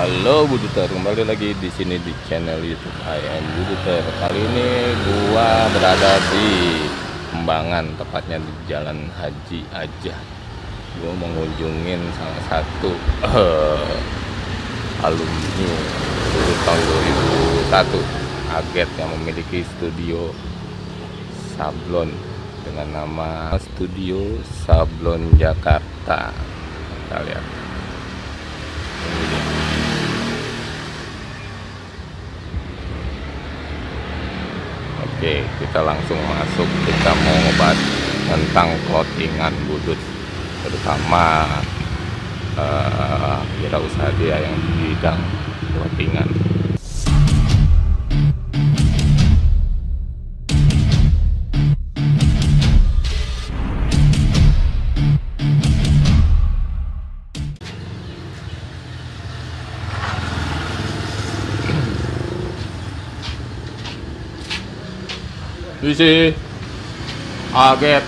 Halo Buduter, kembali lagi di sini di channel YouTube I Am Buduter. Kali ini gua berada di Kembangan, tepatnya di Jalan Haji Ajah. Gua mengunjungin salah satu alumni lulus tahun 2001, Aget, yang memiliki studio sablon dengan nama Studio Sablon Jakarta. Kita lihat. Ini dia. Oke, kita langsung masuk. Kita mau ngebahas tentang clothingan budut, terutama wirausaha dia yang di bidang clothingan. Isi Aget.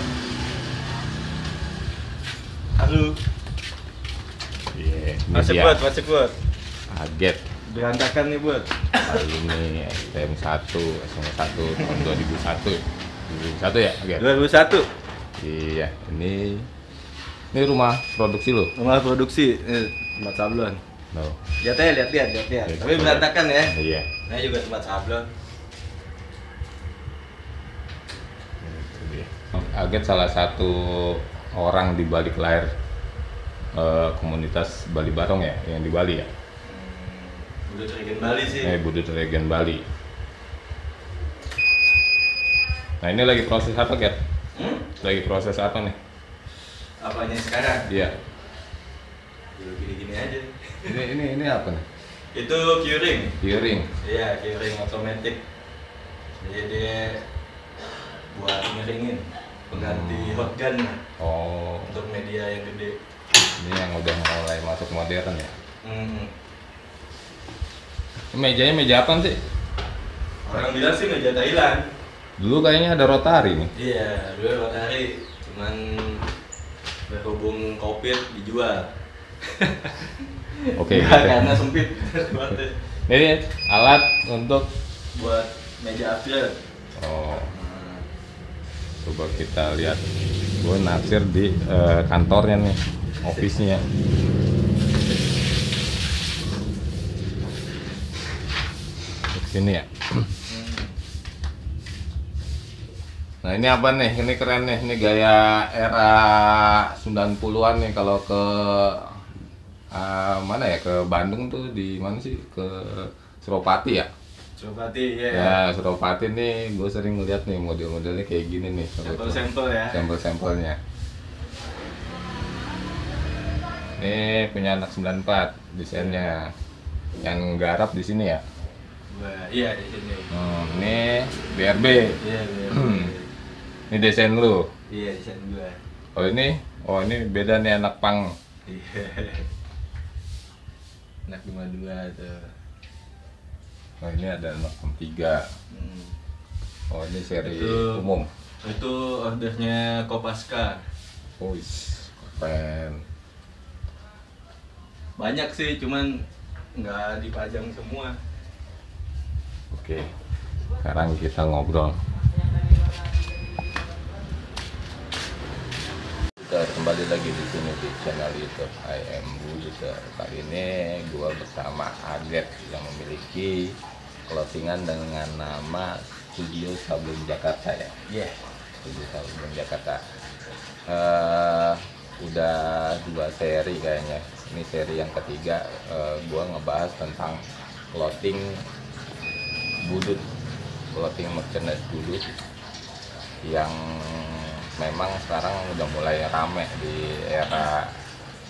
Halo. Masih buat. Aget, Berantakan nih buat. alumni STM 1 tahun 2001. 2001 ya, Aget? 2001. Iya, ini rumah produksi lo. Rumah produksi tempat sablon. No. Lihat. Tapi berantakan ya. Iya. Nah juga tempat sablon. Aget salah satu orang di balik layar komunitas Bali Barong ya, yang di Bali ya. Budut Regen Bali sih. Budut Regen Bali. Nah, ini lagi proses apa, Get? Lagi proses apa nih? Apanya sekarang? Iya. Gini-gini aja. Ini apa nih? Itu curing. Curing. Iya, curing otomatis. Jadi dia buat ngeringin, pengganti hot gun Oh, untuk media yang gede. ini yang udah mulai masuk modern ya. Ini mejanya meja apa sih? Orang bilang sih meja Thailand. Dulu kayaknya ada rotari nih. Iya, dulu rotari, cuman berhubung COVID dijual. Oke, Nggak, gitu. karena sempit. Ini alat untuk Buat meja upgrade. oh, coba kita lihat. Gue naksir di kantornya nih, office-nya. Sini ya. Nah, ini apa nih? Ini keren nih. Ini gaya era 90-an nih. Kalau ke mana ya? Ke Bandung tuh, di mana sih? Ke Suropati ya? Suropati, ya. Ya, Suropati nih gue sering ngeliat nih model-modelnya kayak gini nih. Sampel-sampel ya. Sampel-sampelnya. Ini punya anak 94 desainnya. Yang garap di sini ya. Iya, di sini. Ini BRB. Iya, iya. Ini desain lu. Iya, desain gua. Oh ini beda nih, anak pang. Iya. Anak 52 tuh. Oh ini ada anak 63. Oh ini seri Itu- umum. Itu ordernya Kopaska. Oh keren. Banyak sih, cuman nggak dipajang semua. Oke, sekarang kita ngobrol. Kita kembali lagi di sini di channel YouTube I Am Buduter. Kali ini gua bersama Aget yang memiliki clothingan dengan nama Studio Sablon Jakarta ya. Iya. Studio Sablon Jakarta. Udah 2 seri kayaknya. Ini seri yang ketiga. Gua ngebahas tentang clothing budut, clothing merchandise budut yang memang sekarang udah mulai rame di era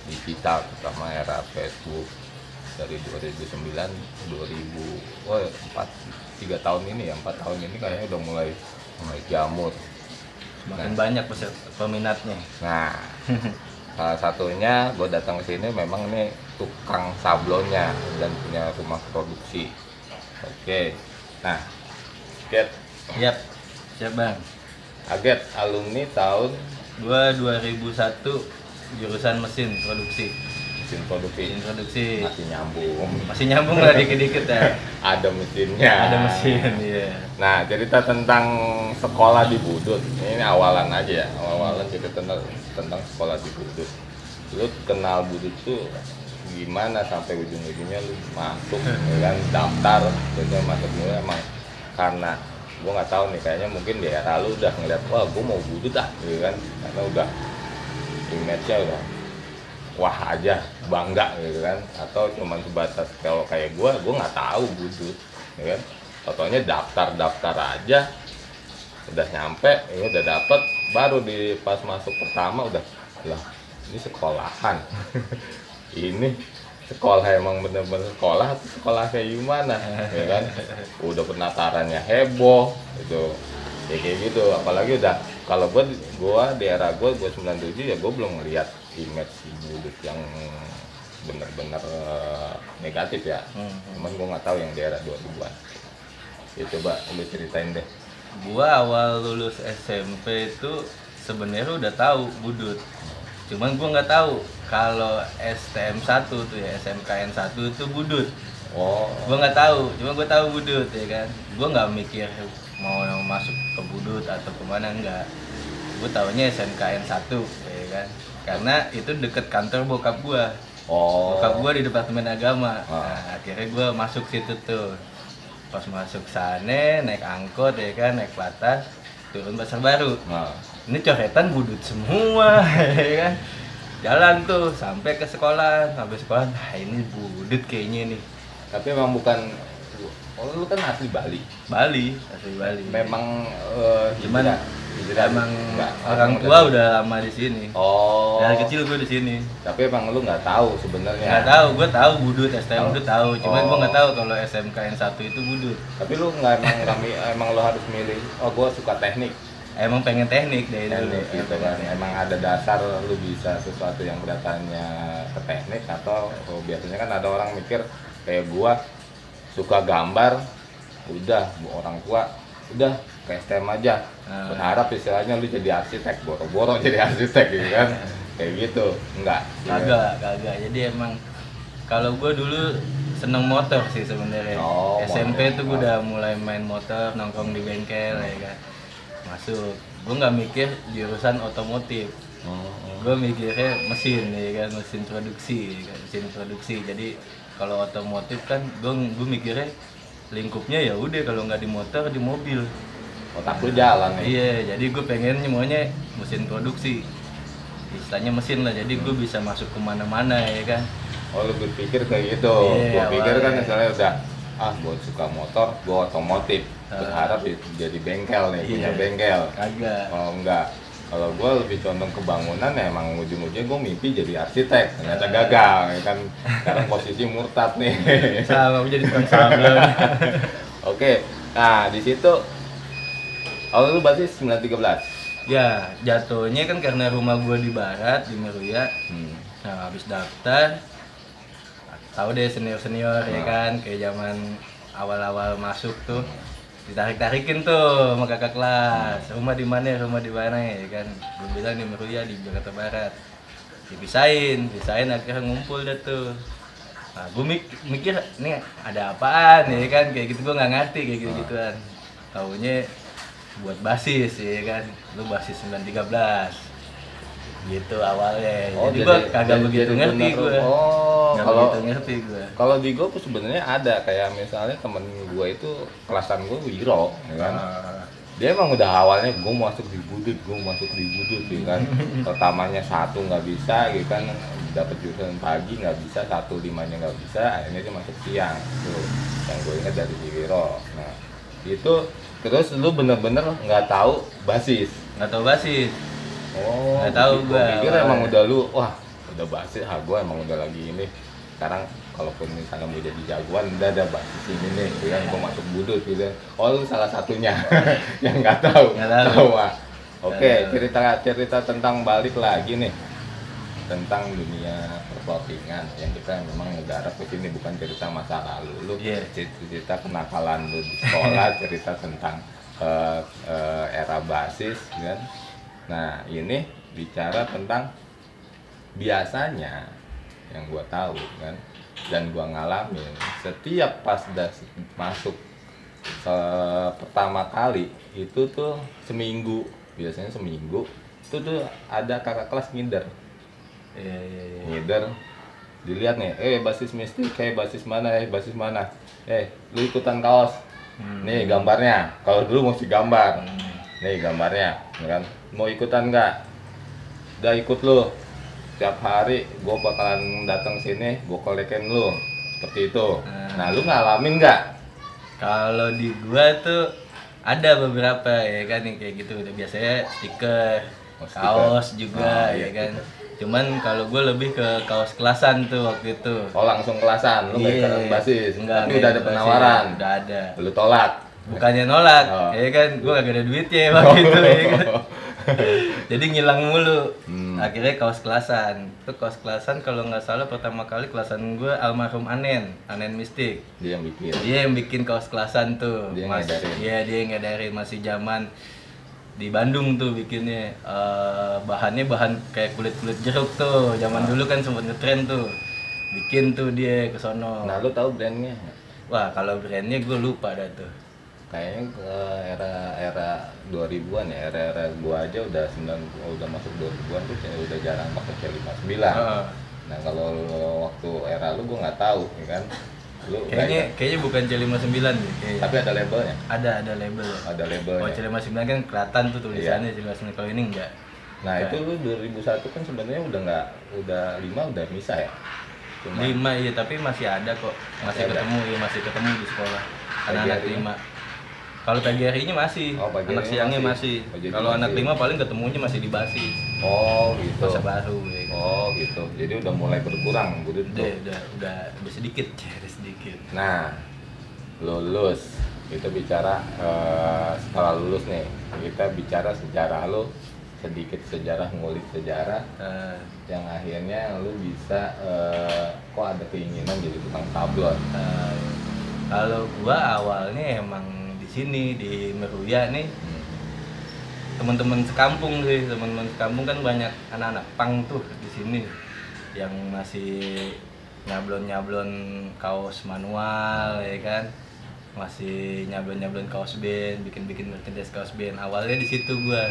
digital, terutama era Facebook dari 2009, 3 tahun ini ya, 4 tahun ini kayaknya udah mulai jamur. Makin banyak peminatnya. Nah, salah satunya gue datang ke sini memang ini tukang sablonnya dan punya rumah produksi. Oke, nah, Get, Yap, siap bang. Aget alumni tahun Gua 2001 jurusan mesin produksi. mesin produksi masih nyambung lah dikit-dikit ya. Ada mesinnya. Ada mesin, iya. Nah, cerita tentang sekolah di Budut. Ini awalan aja ya. Awalan cerita tentang sekolah di Budut. Lu kenal Budut tuh gimana sampai ujung-ujungnya lu masuk kan daftar gitu masuk dulu emang karena gua nggak tahu nih kayaknya mungkin di era lu udah ngeliat wah gua mau Budut gitu kan karena udah image-nya udah wah aja bangga gitu kan atau cuman sebatas kalau kayak gua nggak tahu Budut ya kan contohnya daftar aja udah nyampe ya udah dapet baru di pas masuk pertama udah lah ini sekolahan ini sekolah emang bener-bener sekolah atau sekolah kayak gimana ya kan udah penatarannya heboh itu ya kayak gitu apalagi udah kalau gua di era gua 97 ya gua belum ngeliat image Budut yang bener-bener negatif ya cuman gua nggak tahu yang di era 2000-an ya coba lu ceritain deh. Gua awal lulus SMP itu sebenarnya udah tahu Budut. Cuman gua nggak tahu kalau STM 1 tuh ya SMKN 1 itu Budut. Oh. Gua nggak tahu, cuma gua tahu Budut ya kan. Gua nggak mikir mau masuk ke Budut atau kemana enggak. Gua taunya SMKN 1 ya kan. Karena itu deket kantor bokap gua. Oh. Bokap gua di Departemen Agama. Nah, akhirnya gua masuk situ tuh. Pas masuk sana naik angkot ya kan naik Platas turun Pasar Baru. Ini coretan Budut semua ya kan jalan tuh sampai ke sekolah nah ini Budut kayaknya nih tapi emang bukan lu kan asli Bali asli Bali memang cuman emang orang tua udah lama di sini. Oh. Dari kecil gue di sini. Tapi emang lu nggak tahu sebenarnya. Nggak tahu, gue tahu Budut, STM Budut tahu. Cuman gue nggak tahu kalau SMKN 1 itu Budut. Tapi lu nggak emang lu harus milih. Oh, gue suka teknik. Emang pengen teknik dari dulu. Gitu kan. Emang ada dasar lu bisa sesuatu yang kelihatannya ke teknik atau biasanya kan ada orang mikir kayak gua suka gambar, udah orang tua udah ke STM aja berharap istilahnya lu jadi arsitek boro-boro jadi arsitek gitu kan kayak gitu kagak jadi emang kalau gue dulu seneng motor sih sebenarnya. SMP tuh gue udah mulai main motor nongkrong di bengkel ya kan masuk gue nggak mikir jurusan otomotif gue mikirnya mesin ya kan mesin produksi jadi kalau otomotif kan gue mikirnya lingkupnya ya udah kalau nggak di motor di mobil otak lu jalan ya. Iya jadi gue pengen semuanya mesin produksi istilahnya mesin lah jadi gue bisa masuk kemana-mana ya kan. Oh lu berpikir kayak gitu gue pikir kan misalnya udah gue suka motor gue otomotif berharap jadi bengkel nih punya bengkel kagak. Oh enggak kalau gue lebih condong ke bangunan ya emang ujung-ujungnya gue mimpi jadi arsitek ternyata gagal ya kan sekarang posisi murtad nih sama jadi tukang sablon. Oke nah di situ awal lu berarti 913 ya jatuhnya kan karena rumah gue di barat di Meruya nah habis daftar tahu deh senior ya kan kayak zaman awal-awal masuk tuh ditarik-tarikin tuh sama kakak kelas rumah di mana ya kan gue bilang di Meruya di Jakarta Barat dipisahin akhirnya ngumpul dah tuh nah gue mikir nih ada apaan ya kan kayak gitu gue nggak ngerti kayak gitu-gituan taunya buat basis ya kan lu basis 913 gitu awalnya jadi gue kagak begitu ngerti gue kalau di gue sebenarnya ada kayak misalnya temen gue itu kelasan gue Wiro ya kan dia emang udah awalnya gue masuk di Budut ya kan pertamanya 1 nggak bisa gitu kan dapat jurusan pagi nggak bisa 1-5-nya nggak bisa akhirnya dia masuk siang tuh yang gue ingat dari si Wiro. Nah itu terus lu bener-bener nggak tahu basis. Oh, nggak tahu gue pikir emang udah lu wah udah basis gue emang udah lagi ini sekarang kalaupun misalnya mau jadi jagoan udah ada basis ini nih gitu kan gue masuk Budut gitu oh lu salah satunya yang nggak tahu. Oke, cerita tentang balik lagi nih tentang dunia perplottingan yang kita memang ngegarap ke sini bukan cerita masa lalu lu cerita kenakalan lu di sekolah cerita tentang era basis kan. Nah ini bicara tentang biasanya yang gua tahu kan, dan gua ngalamin setiap pas masuk pertama kali itu tuh seminggu, biasanya seminggu itu tuh ada kakak kelas ngider. Iya, iya, iya. Ngider, dilihat nih, basis mistik, basis mana, basis mana, lu ikutan kaos. Nih gambarnya, kalau dulu mesti gambar. Nih gambarnya, ya kan? Mau ikutan nggak? Udah ikut lu. Tiap hari gue bakalan datang sini, gue kolekin lu. Seperti itu. Nah, lu ngalamin nggak? Kalau di gua tuh ada beberapa ya kan yang kayak gitu. Udah biasanya stiker, stiker. kaos juga ya iya, kan. Cuman kalau gue lebih ke kaos kelasan tuh waktu itu. Oh, langsung kelasan, lu nggak ikutan basis. Enggak, Tapi udah ada penawaran. Udah ada. Lu tolak. Bukannya nolak, ya kan, gue gak ada duitnya waktu itu ya kan. Jadi ngilang mulu. Akhirnya kaos kelasan. Itu kaos kelasan kalau nggak salah pertama kali kelasan gue almarhum Anen Mistik. Dia yang bikin. Dia yang bikin kaos kelasan tuh. Dia ngedarin. Iya, dia yang ngedarin, masih zaman di Bandung tuh bikinnya. Bahannya bahan kayak kulit jeruk tuh. Zaman dulu kan sempat ngetren tuh. Bikin tuh dia ke sono. Nah, lu tahu brandnya? Wah, kalau brandnya gue lupa dah tuh. Kayaknya ke era 2000-an ya, era gua aja udah masuk 2000-an tuh udah jarang pakai C59. Nah, kalau waktu era lu gua nggak tahu ya kan. Lu kayaknya bukan C59 deh kayaknya. Tapi ada labelnya. Ada label. Ada labelnya. Kalau C59 kan kelihatan tuh tulisannya, C59 kalau ini enggak. Nah, itu lu 2001 kan sebenarnya udah 5 udah misah ya. Cuma 5 iya, tapi masih ada kok. Masih ketemu di sekolah. Anak-anak 5. Kalau pagi harinya masih, anak siangnya masih. Kalau anak 5 paling ketemunya masih di basis. Oh gitu. Masa baru ya kan. Oh gitu. Jadi udah mulai berkurang budut tuh. Udah sedikit. Nah, lulus. Kita bicara setelah lulus nih. Kita bicara sejarah lu, sedikit sejarah, ngulik sejarah. Yang akhirnya lu bisa kok ada keinginan jadi tukang sablon. Kalau gua awalnya emang sini di Meruya nih teman-teman sekampung kan banyak anak-anak pang tuh di sini yang masih nyablon kaos manual ya kan, masih nyablon kaos band, bikin merchandise kaos band. Awalnya di situ gua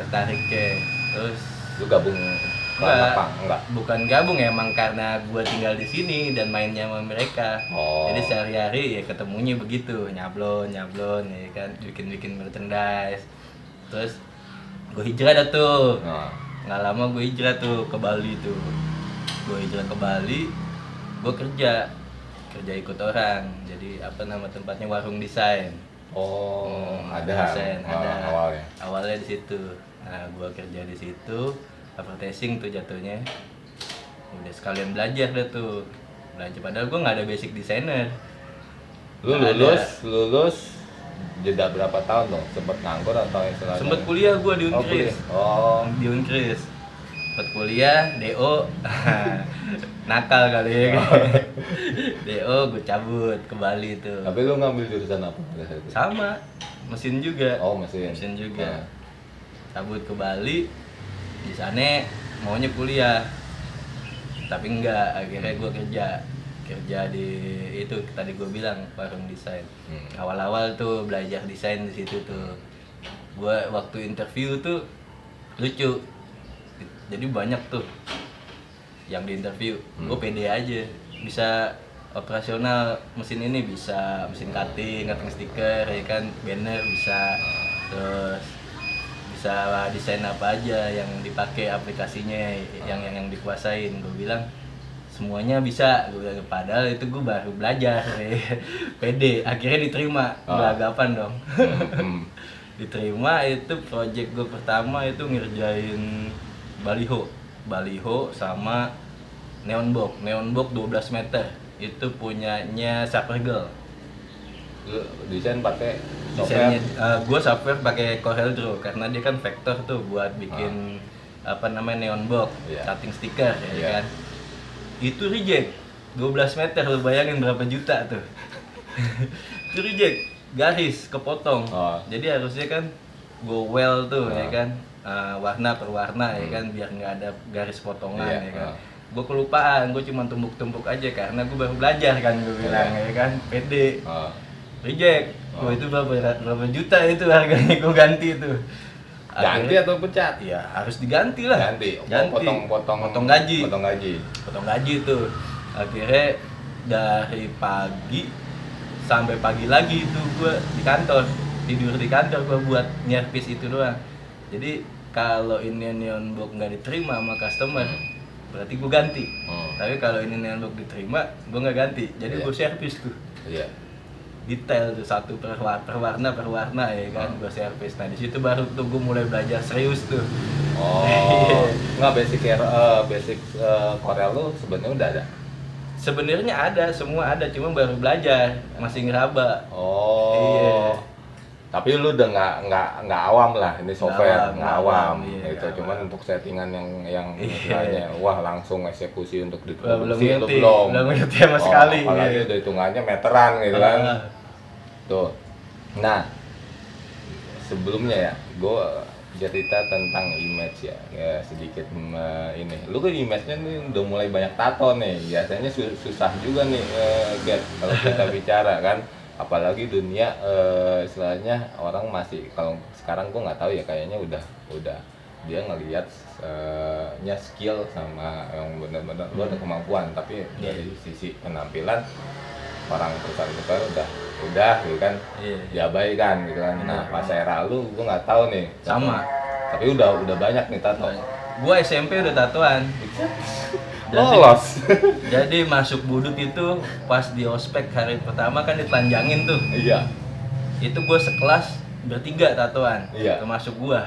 tertariknya. Terus lu gabung enggak, bukan gabung, emang karena gua tinggal di sini dan mainnya sama mereka. Jadi sehari-hari ya ketemunya begitu, nyablon ya kan, bikin merchandise. Terus gua hijrah dah tuh. Nggak lama gua hijrah tuh ke Bali tuh. Gua hijrah ke Bali, gua kerja ikut orang. Jadi tempatnya warung desain. Ada desain, awalnya di situ. Nah, gua kerja di situ. Advertising tuh jatuhnya, udah sekalian belajar dah tuh, padahal gue nggak ada basic designer. Lu lulus jeda berapa tahun dong? Sempet nganggur atau istilahnya? Sempet kuliah gue di Unkris. Di Unkris. Sempet kuliah, DO nakal kali ya. DO gue cabut ke Bali tuh. Tapi lu ngambil jurusan apa? Sama, mesin juga. Mesin juga. Cabut ke Bali. Di sana maunya kuliah, tapi enggak, akhirnya gue kerja di itu tadi gue bilang warung desain. Awal-awal tuh belajar desain di situ tuh. Gue waktu interview tuh lucu, jadi banyak tuh yang di interview. Gue pede aja bisa operasional mesin ini, bisa mesin cutting stiker ya kan, banner bisa, terus bisa desain apa aja yang dipakai aplikasinya yang dikuasain. Gue bilang semuanya bisa, gue bilang, padahal itu gue baru belajar. Pede, akhirnya diterima. Beragapan dong. Diterima. Itu project gue pertama itu ngerjain baliho sama neon box 12 meter, itu punyanya Supergirl. Lu desain pakai desainnya gue software pakai CorelDRAW karena dia kan vektor tuh buat bikin neon box, cutting stiker ya kan. Itu reject 12 meter, lu bayangin berapa juta tuh. Itu reject, garis kepotong. Jadi harusnya kan gue well tuh ya kan, warna per warna ya kan, biar nggak ada garis potongan ya kan. gue kelupaan, gue cuma tumbuk-tumbuk aja karena gue baru belajar kan, gue bilang ya kan, pede. Reject. Gue itu berapa juta itu harganya gue ganti itu. Ganti atau pecat? Ya harus diganti lah. Ganti. Potong gaji. Potong gaji itu. Akhirnya dari pagi sampai pagi lagi itu gue di kantor, tidur di kantor gue buat nyervis itu doang. Jadi kalau ini neon box nggak diterima sama customer, berarti gue ganti. Tapi kalau ini neon box diterima, gue nggak ganti. Jadi gue servis tuh. Iya. Detail tuh satu per warna ya kan, gue servis. Nah di situ baru tuh gue mulai belajar serius tuh. Nggak basic Corel lu sebenarnya udah ada. Sebenarnya ada, semua ada, cuma baru belajar, masih ngeraba. Iya. Tapi lu udah nggak awam lah, ini software nggak awam. Iya, itu cuman untuk settingan yang istilahnya wah langsung eksekusi untuk diproduksi lu belum ngerti sama sekali. Apalagi udah hitungannya meteran gitu kan. Tuh. Nah, sebelumnya ya, gue cerita tentang image ya sedikit ini. Lu kan image-nya nih udah mulai banyak tato nih. Biasanya susah juga nih Get kalau kita bicara kan. Apalagi dunia istilahnya orang masih, kalau sekarang gue nggak tahu ya, kayaknya udah dia ngelihat skill sama yang benar-benar lu ada kemampuan, tapi dari sisi penampilan orang perusahaan udah gitu kan, diabaikan gitu kan. Nah pas era lu gue nggak tahu nih sama, tapi udah banyak nih tato. Gue SMP udah tatoan. Lolos. Jadi masuk Budut itu pas di ospek hari pertama kan ditelanjangin tuh. Iya. Itu gue sekelas bertiga tatoan. Iya. Termasuk gue.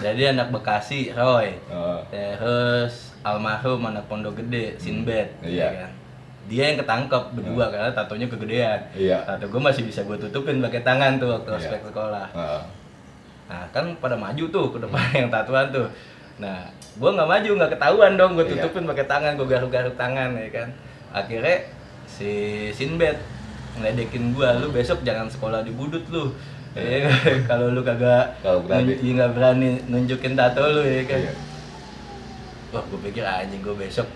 Jadi anak Bekasi, Roy. Terus almarhum anak Pondok Gede, Sinbad. Iya. Kan? Dia yang ketangkep berdua karena tatonya kegedean. Iya. Tato gue masih bisa gue tutupin pakai tangan tuh waktu ospek sekolah. Nah kan pada maju tuh ke depan yang tatoan tuh. Nah, gue nggak maju, nggak ketahuan dong, gue tutupin pakai tangan, gue garuk-garuk tangan ya kan. Akhirnya si Sinbad ngeledekin gue, lu besok jangan sekolah di Budut lu. Kalau lu kagak nggak berani nunjukin tato lu ya kan. Wah, gue pikir anjing gue besok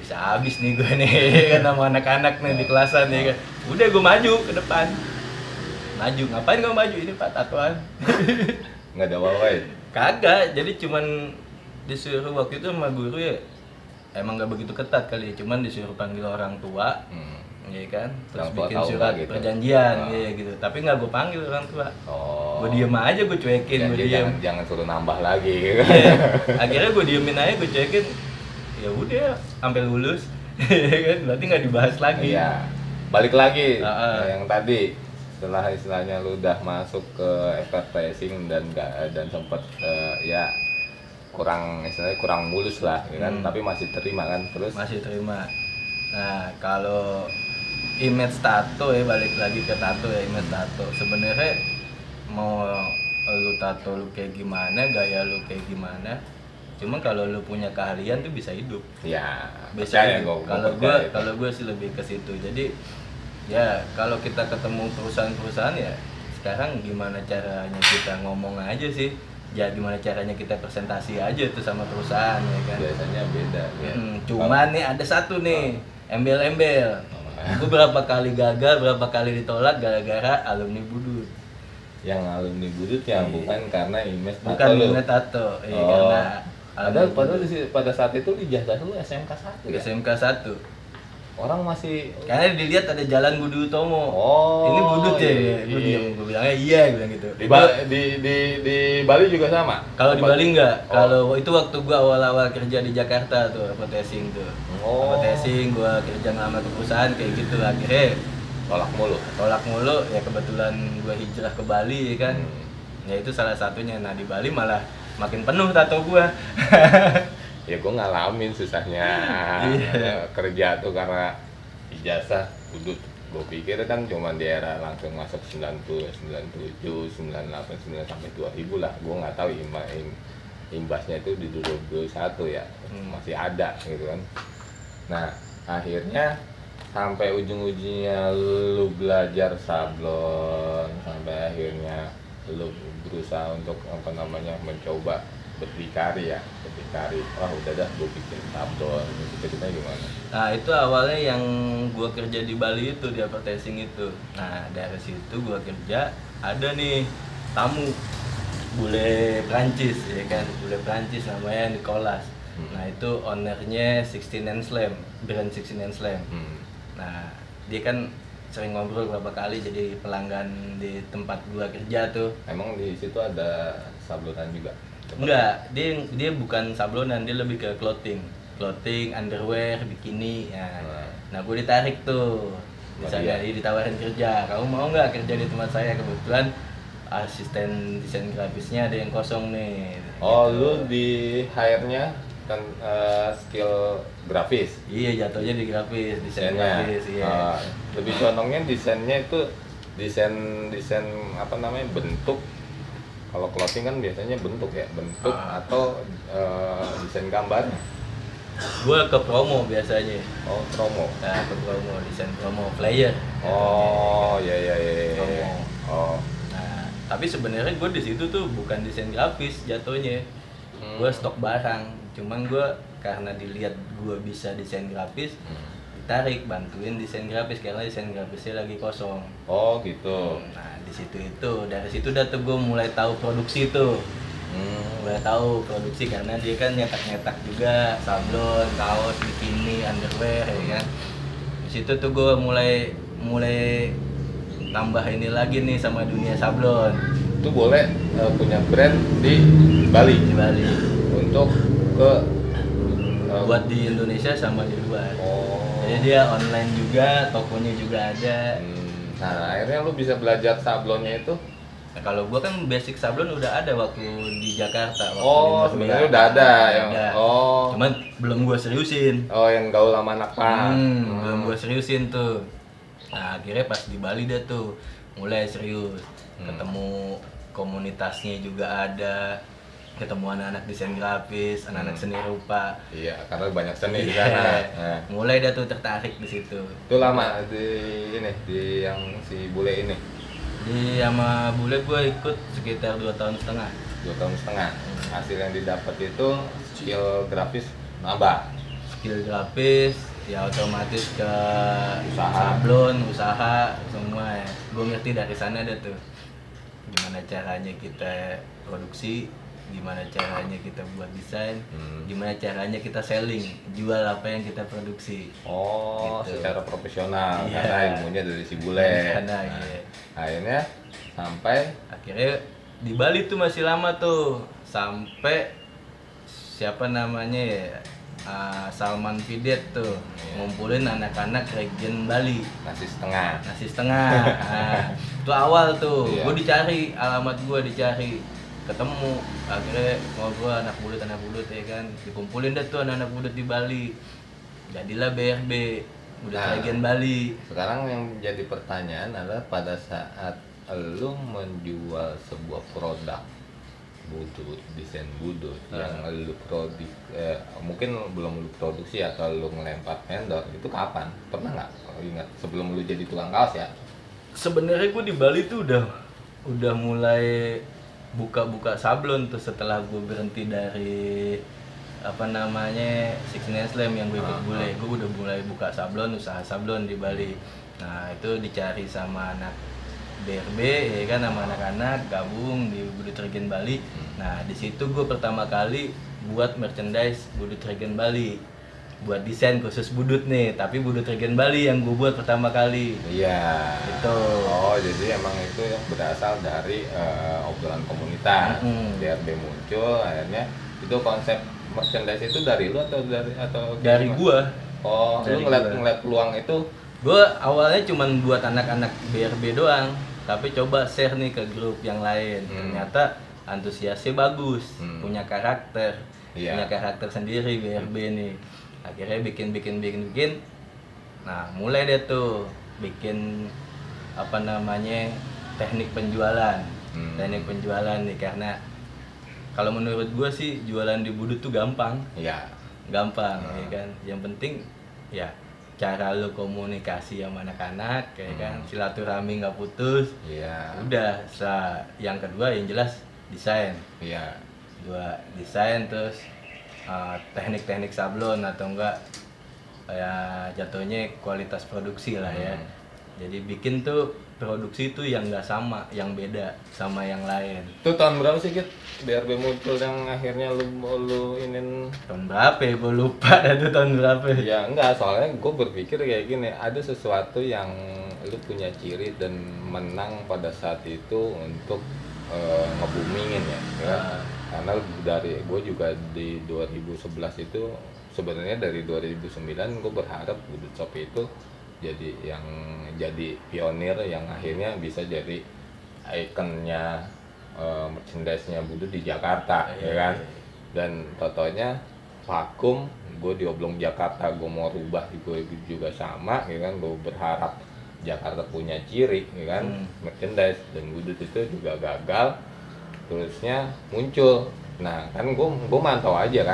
bisa habis nih gue nih kan sama anak-anak nih di kelasan ya kan. Udah gue maju ke depan. Maju, ngapain gue maju ini Pak tatoan? Nggak ada wawain. Kagak, jadi cuman disuruh waktu itu sama guru ya, emang nggak begitu ketat kali, cuman disuruh panggil orang tua, ya kan, terus bikin surat gitu, perjanjian, ya gitu. Tapi nggak gue panggil orang tua, gue diem aja, gue cuekin, gue diem. Jangan suruh nambah lagi. Gitu. Akhirnya gue diemin aja, gue cuekin, ya udah, sampai lulus, kan, berarti nggak dibahas lagi. Iya, balik lagi yang tadi. Setelah istilahnya lu udah masuk ke advertising dan sempet ya kurang mulus lah ya kan, tapi masih terima kan, terus masih terima. Nah kalau image tato ya, balik lagi ke tato ya, image tato sebenarnya mau lu tato lu kayak gimana, gaya lu kayak gimana, cuma kalau lu punya keahlian tuh bisa hidup ya, bisa hidup. Kalau gue sih lebih ke situ. Jadi ya kalau kita ketemu perusahaan-perusahaan ya sekarang gimana caranya kita ngomong aja sih, ya gimana caranya kita presentasi aja tuh sama perusahaan ya kan. Biasanya beda ya. Cuman nih ada satu nih embel-embel. Gue berapa kali gagal, berapa kali ditolak gara-gara alumni Budut. Yang alumni Budut yang bukan karena image tato. Bukan image tato, karena padahal pada saat itu ijazah lu SMK 1 ya? SMK 1. Orang masih karena dilihat ada jalan Budi Utomo. Ini Budut ya, gue bilangnya iya, gue bilang gitu. Di Bali juga sama. Kalau di Bali enggak. Kalau itu waktu gue awal-awal kerja di Jakarta tuh, advertising tuh. Advertising, gue kerja ngelamar ke perusahaan kayak gitu, akhirnya tolak mulu. Ya kebetulan gue hijrah ke Bali kan. Ya itu salah satunya. Nah di Bali malah makin penuh tato gue. Ya gue ngalamin susahnya kerja tuh karena ijazah Budut. Gue pikir kan cuma di era langsung masuk 90, 97, 98, 9 sampai 2000 lah. Gue nggak tahu imbasnya itu di 2021 ya, masih ada gitu kan. Nah akhirnya sampai ujung-ujungnya lu belajar sablon, sampai akhirnya lu berusaha untuk mencoba berdikari ya, berdikari. Wah udah dah gue bikin sablon. Itu ceritanya gimana? Nah itu awalnya yang gua kerja di Bali itu, di advertising itu. Nah dari situ gua kerja, ada nih tamu bule Prancis ya kan, bule Prancis namanya Nicolas. Nah itu ownernya 16 and Slam, brand 16 and Slam. Nah dia kan sering ngobrol beberapa kali jadi pelanggan di tempat gua kerja tuh. Emang di situ ada sablonan juga? Enggak, dia bukan sablonan, dia lebih ke clothing, underwear, bikini. Nah gue ditarik tuh di sana, ditawarin kerja. Kamu mau nggak kerja di tempat saya? Kebetulan asisten desain grafisnya ada yang kosong nih. Oh, gitu. lu di hire-nya kan skill grafis? Iya, jatuhnya di grafis, desain grafis. Iya. Lebih condongnya desainnya itu desain apa namanya, bentuk. Kalau clothing kan biasanya bentuk ya, bentuk atau desain gambar. Gue ke promo biasanya. Oh, promo. Nah, ke promo, desain promo, flyer. Oh, ya. Promo. Oh, Nah, tapi sebenarnya gue di situ tuh bukan desain grafis jatuhnya. Gue stok barang. Cuman gue karena dilihat gue bisa desain grafis, ditarik bantuin desain grafis karena desain grafisnya lagi kosong. oh gitu. Nah, di situ itu dari situ dah tuh gue mulai tahu produksi tuh. Mulai tahu produksi karena dia kan nyetak juga sablon, kaos, bikini, underwear ya kan. Di situ tuh gue mulai tambah ini lagi nih sama dunia sablon Itu boleh punya brand di Bali di Bali. untuk ke Buat di Indonesia sama di luar. Oh. Jadi dia online juga, tokonya juga ada. Nah, akhirnya lu bisa belajar sablonnya itu. Nah, kalau gua kan basic sablon udah ada waktu di Jakarta. Waktu Oh, di sebenarnya Meruya. udah ada yang Ada. oh. Cuman belum gua seriusin. Oh, yang gaul sama anak pang. Belum gua seriusin tuh. Nah, akhirnya pas di Bali dah tuh mulai serius. Ketemu komunitasnya juga ada. Ketemu anak-anak desain grafis, anak-anak seni rupa. Iya, karena banyak seni di Iya. sana. Nah, Mulai dah tuh tertarik di situ. itu lama di ini di yang si bule ini. Di sama bule gue ikut sekitar 2,5 tahun. 2 tahun setengah. Hasil yang didapat itu skill grafis nambah. Skill grafis ya otomatis ke Usaha. sablon, usaha semua ya. Gue ngerti dari sana ada tuh gimana caranya kita produksi, gimana caranya kita buat desain, gimana caranya kita selling, jual apa yang kita produksi. Oh, Gitu. secara profesional Iya. karena ilmunya dari si bule. Karena iya. Akhirnya sampai Akhirnya di Bali tuh masih lama tuh sampai siapa namanya ya, Salman Pidet tuh ngumpulin anak-anak region Bali nasi setengah. nasi setengah. Nah, itu awal tuh Iya. gue dicari, alamat gue dicari, ketemu, akhirnya ngobrol anak bulut ya kan, dikumpulin dah tuh anak-anak bulut di Bali, jadilah BRB Bulut Nah. Region Bali. Sekarang yang jadi pertanyaan adalah pada saat lu menjual sebuah produk budut, desain budut yang lu mungkin belum lu produksi atau lu ngelempar vendor, itu kapan? Pernah nggak? Kalau ingat sebelum lu jadi tukang kaos ya? Sebenarnya gue di Bali tuh udah mulai buka sablon tuh setelah gue berhenti dari apa namanya Six Nine Slam yang gue ikut bule. Gue udah mulai buka sablon, usaha sablon di Bali. Nah itu dicari sama anak BRB ya kan, sama anak-anak gabung di Budut Regen Bali. Nah di situ gue pertama kali buat merchandise Budut Regen Bali, buat desain khusus budut nih, tapi Budut Regen Bali yang gue buat pertama kali. Iya. Itu. Oh, jadi emang itu yang berasal dari obrolan komunitas. DRB muncul, akhirnya itu konsep merchandise itu dari lu atau Dari gimana? gua. Oh, Dari lu ngeliat gua. peluang itu. Gue awalnya cuman buat anak-anak BRB doang, tapi coba share nih ke grup yang lain. Ternyata antusiasnya bagus, punya karakter, Iya. punya karakter sendiri BRB nih. Akhirnya bikin. Nah, mulai deh tuh bikin apa namanya teknik penjualan. Teknik penjualan nih, karena kalau menurut gue sih jualan di budut tuh gampang. Iya. Gampang ya kan, yang penting ya cara lu komunikasi sama anak-anak kayak kan, silaturahmi nggak putus. Iya. Udah yang kedua yang jelas desain. Iya. Dua desain, terus teknik-teknik sablon atau enggak kayak jatuhnya kualitas produksi lah ya. Jadi bikin tuh produksi tuh yang nggak sama, yang beda sama yang lain. Itu tahun berapa sih Kit? BRB muncul yang akhirnya lu inin. Tahun berapa ya? Gue lupa dah tuh tahun berapa. Ya enggak, soalnya gue berpikir kayak gini, ada sesuatu yang lu punya ciri dan menang pada saat itu untuk nge-boomingin ya. Karena dari gue juga di 2011 itu sebenarnya dari 2009 gue berharap Budut Shop itu jadi pionir yang akhirnya bisa jadi ikonnya merchandise-nya Budut di Jakarta ya kan. Dan totonya vakum, gue di Oblong Jakarta gue mau rubah gue juga sama ya kan. Gue berharap Jakarta punya ciri ya kan, merchandise, dan Budut itu juga gagal. Terusnya muncul, nah kan gue mantau aja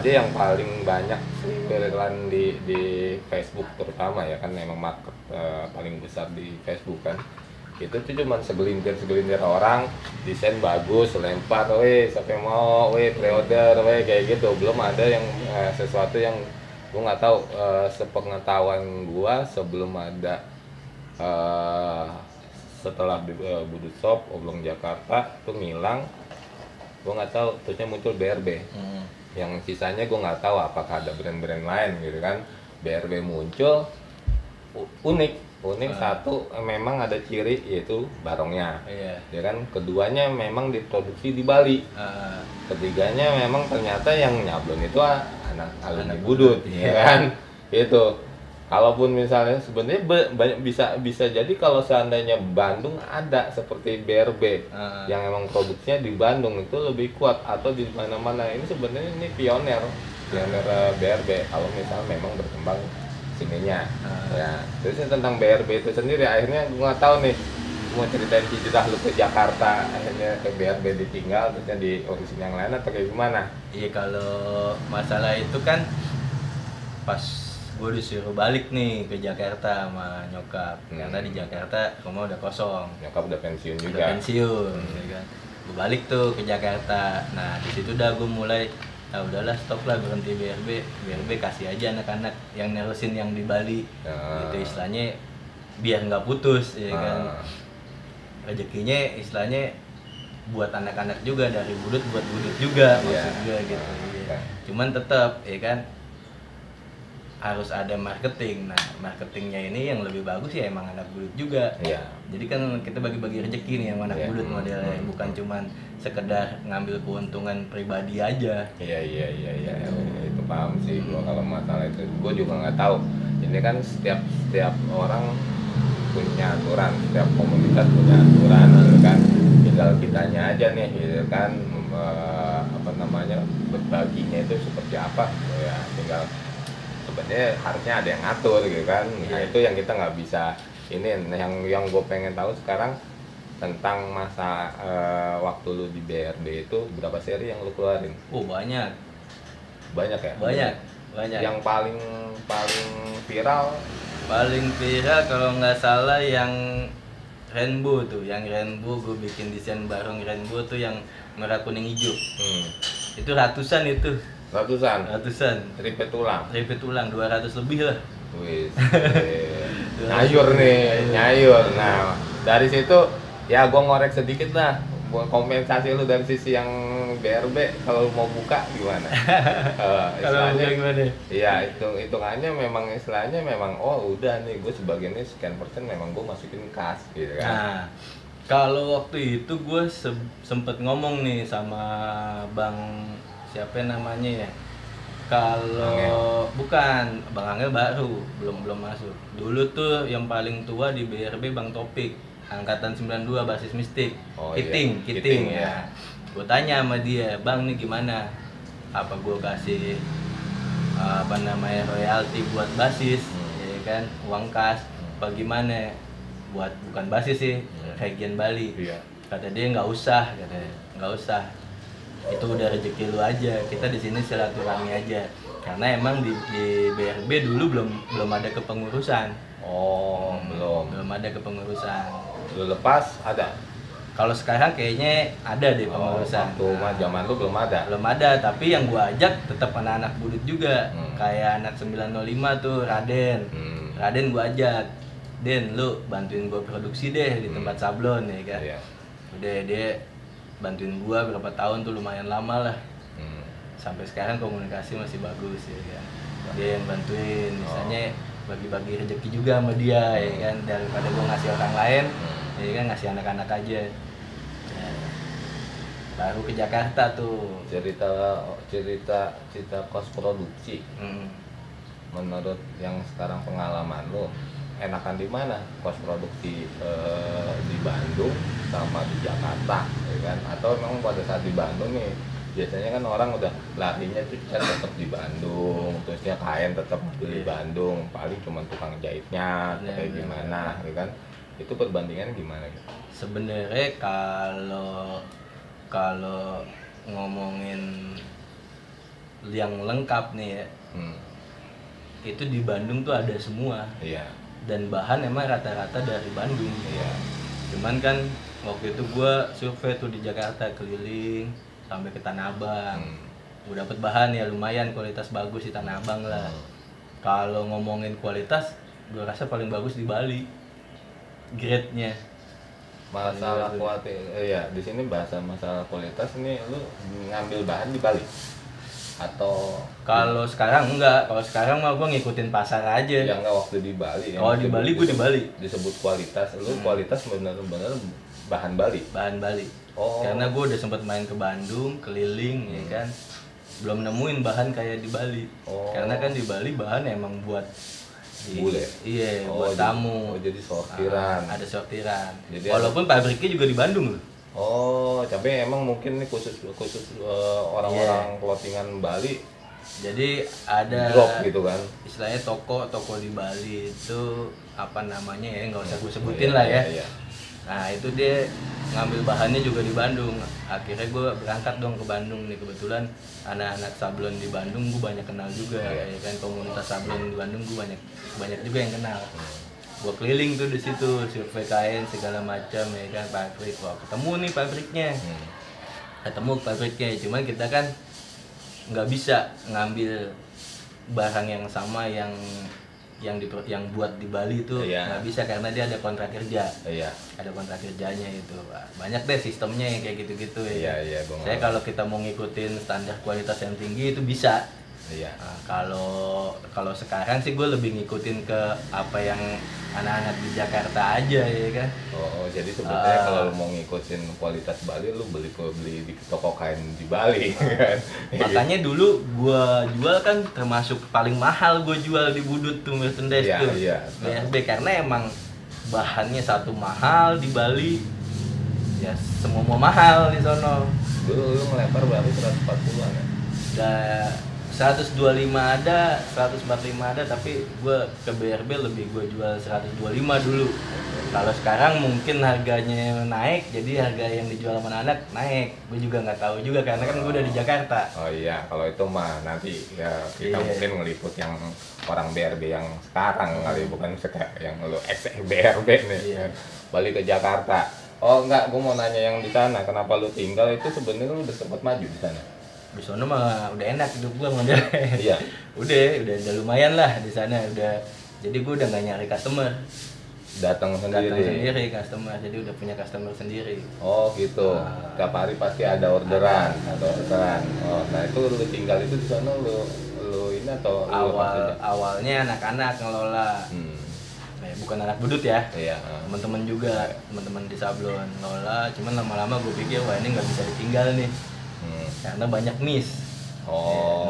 yang paling banyak iklan di Facebook terutama ya kan, emang market paling besar di Facebook kan. Itu tuh cuman segelintir orang, desain bagus, lempar, weh siapa yang mau, weh pre-order, weh kayak gitu. Belum ada yang sesuatu yang gue nggak tahu, sepengetahuan gue sebelum ada setelah Budut Shop, Oblong Jakarta tuh ngilang, gue nggak tahu, terusnya muncul BRB. Yang sisanya gue nggak tahu apakah ada brand-brand lain gitu kan. BRB muncul unik. Satu, memang ada ciri yaitu barongnya, ya kan. Keduanya memang diproduksi di Bali. Ketiganya memang ternyata yang nyablon itu anak alumni Budut, ya kan. Itu kalaupun misalnya sebenarnya bisa jadi kalau seandainya Bandung ada seperti BRB yang emang produksinya di Bandung itu lebih kuat, atau di mana-mana. Ini sebenarnya ini pionir BRB kalau misalnya memang berkembang sininya. Ya, terus tentang BRB itu sendiri, akhirnya gue nggak tahu nih, mau ceritain hijrah lu ke Jakarta, akhirnya ke BRB ditinggal, terusnya diurusin yang lain atau kayak gimana? Iya, kalau masalah itu kan pas gue disuruh balik nih ke Jakarta sama nyokap, karena di Jakarta rumah udah kosong. Nyokap udah pensiun juga. Udah pensiun, ya kan. Gue balik tuh ke Jakarta. Nah di situ udah gue mulai, udahlah stop lah, berhenti BRB kasih aja anak-anak yang nerusin yang di Bali. Gitu istilahnya, biar nggak putus, ya kan. Rezekinya istilahnya buat anak-anak juga, dari Budut buat Budut juga, maksud gue gitu. Cuman tetap, ya kan, harus ada marketing. Nah marketingnya ini yang lebih bagus ya emang anak Budut juga. Jadi kan kita bagi-bagi rezeki nih yang anak Budut modelnya, bukan cuman sekedar ngambil keuntungan pribadi aja. Iya, itu paham sih gua kalau masalah itu. Gua juga nggak tahu, ini kan setiap orang punya aturan, setiap komunitas punya aturan gitu kan. Tinggal kitanya aja nih gitu kan, berbaginya itu seperti apa ya. Tinggal sebenarnya harusnya ada yang ngatur gitu kan. Nah itu yang kita nggak bisa ini. Yang gue pengen tahu sekarang tentang masa waktu lu di BRB itu, berapa seri yang lu keluarin? Banyak ya. Banyak. Yang paling viral kalau nggak salah yang Rainbow tuh, gue bikin desain bareng Rainbow tuh yang merah kuning hijau. Itu ratusan. Ripet ulang 200 lebih lah. Wih, nyayur. Nah dari situ ya gue ngorek sedikit lah, buat kompensasi lu dari sisi yang BRB. Kalau mau buka gimana? Kalau buka gimana? Iya, hitungannya memang istilahnya memang udah nih gue sebagiannya sekian persen memang gue masukin kas gitu kan. Nah kalau waktu itu gue sempet ngomong nih sama Bang siapa namanya ya, kalau bukan Bang Angel, baru belum masuk. Dulu tuh yang paling tua di BRB Bang Topik, angkatan 92, basis mistik. Kiting ya. Gue tanya sama dia, Bang nih gimana, apa gue kasih royalti buat basis, ya kan, uang kas, apa gimana, buat bukan basis sih, Region Bali. Kata dia nggak usah, itu udah rezeki lu aja, kita di sini silaturahmi aja. Karena emang di BRB dulu belum ada kepengurusan. Belum ada kepengurusan. Lu lepas ada? Kalau sekarang kayaknya ada deh pengurusan. Waktu zaman lu belum ada. Belum ada, tapi yang gua ajak tetap anak-anak budut juga. Kayak anak 905 tuh Raden. Raden gua ajak. Den, lu bantuin gua produksi deh di tempat sablon ya kan. Iya. Udah dia bantuin gua berapa tahun tuh, lumayan lama lah. Sampai sekarang komunikasi masih bagus ya kan. Dia yang bantuin, misalnya bagi-bagi rezeki juga sama dia ya kan, daripada gua ngasih orang lain, ya kan ngasih anak-anak aja. Baru ke Jakarta tuh. Cerita kos produksi. Menurut yang sekarang pengalaman lo, enakan di mana kos produksi, di Bandung sama di Jakarta, ya kan? Atau memang pada saat di Bandung nih biasanya kan orang udah larinya tuh kan tetap di Bandung, terusnya kain tetap di Bandung, paling cuma tukang jahitnya kayak gimana, ya kan? Itu perbandingan gimana gitu? Sebenarnya kalau ngomongin yang lengkap nih ya, itu di Bandung tuh ada semua. Iya. Dan bahan emang rata-rata dari Bandung. Iya. Cuman kan waktu itu gua survei tuh di Jakarta, keliling sampai ke Tanah Abang. Gua dapet bahan ya lumayan, kualitas bagus di Tanah Abang lah. Kalau ngomongin kualitas, gua rasa paling bagus di Bali. Grade-nya. Masalah kualitas, ya di sini bahasa masalah kualitas ini lu ngambil bahan di Bali atau kalau sekarang enggak, kalau sekarang mah gua ngikutin pasar aja. Ya enggak, waktu di Bali. Oh di Bali, gua di Bali disebut kualitas, lu kualitas benar-benar bahan Bali. Bahan Bali. Oh. Karena gua udah sempat main ke Bandung, keliling ya kan, belum nemuin bahan kayak di Bali. Karena kan di Bali bahan emang buat bule. Iya, buat tamu. Oh, jadi sortiran. Ada sortiran. Jadi walaupun pabriknya juga di Bandung loh. Oh, tapi emang mungkin ini khusus orang-orang clothingan Bali. Jadi ada drop gitu kan. Istilahnya toko di Bali itu apa namanya ya, nggak usah gue sebutin lah ya. Iya. Nah itu dia ngambil bahannya juga di Bandung. Akhirnya gue berangkat dong ke Bandung nih, kebetulan anak-anak sablon di Bandung gue banyak kenal juga ya kan, komunitas sablon di Bandung gue banyak juga yang kenal. Gue keliling tuh di situ, survei kain segala macam ya kan, pabrik. Wah, ketemu nih pabriknya. Ketemu pabriknya, cuman kita kan nggak bisa ngambil barang yang sama yang buat di Bali itu nggak bisa, karena dia ada kontrak kerja. Ada kontrak kerjanya itu. Banyak deh sistemnya yang kayak gitu-gitu ya. Saya kalau kita mau ngikutin standar kualitas yang tinggi itu bisa. Nah, kalau sekarang sih gue lebih ngikutin ke apa yang anak-anak di Jakarta aja ya kan. Jadi sebenarnya kalau lu mau ngikutin kualitas Bali, lu beli di toko kain di Bali kan. Makanya dulu gue jual kan termasuk paling mahal, gue jual di Budut tuh merchandise tuh. BSB karena emang bahannya satu mahal di Bali. Ya semua mahal di sono. Dulu lu ngelempar berapa? 140-an ya? Udah 125 ada, 145 ada, tapi gue ke BRB lebih gue jual 125 dulu. Kalau sekarang mungkin harganya naik, jadi harga yang dijual sama anak naik. Gue juga nggak tahu juga karena kan gue udah di Jakarta. Oh iya, kalau itu mah nanti ya kita mungkin ngeliput yang orang BRB yang sekarang kali, bukan yang lu BRB nih. Balik ke Jakarta. Oh enggak, gue mau nanya yang di sana, kenapa lu tinggal itu sebenarnya lu udah sempat maju di sana? Di sana mah udah enak hidup gue model. Iya. udah lumayan lah di sana, udah. Jadi gue udah nggak nyari customer. Datang sendiri customer, jadi udah punya customer sendiri. Oh gitu. Tiap hari pasti ada orderan. Oh, nah itu lu tinggal itu di sana lu ini atau awalnya anak-anak ngelola. Bukan anak budut ya. Teman-teman juga, teman-teman di sablon ngelola. Cuman lama-lama gue pikir wah ini nggak bisa ditinggal nih. Karena banyak miss.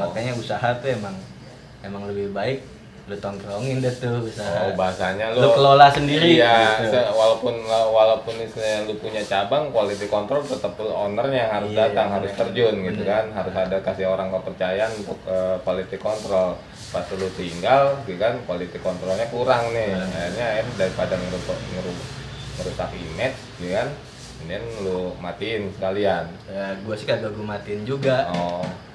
Makanya usaha tuh emang lebih baik lu tongkrongin deh tuh usaha. Bahasanya lu kelola sendiri. Iya, gitu. walaupun istilahnya lu punya cabang, quality control tetap ownernya yang harus datang, harus terjun gitu kan, harus ada kasih orang kepercayaan untuk quality control. Pas lu tinggal, gitu kan, quality controlnya kurang nih. Akhirnya daripada ngerusak image, gitu kan, kemudian lu matiin sekalian. Ya, gue sih kagak gue matiin juga.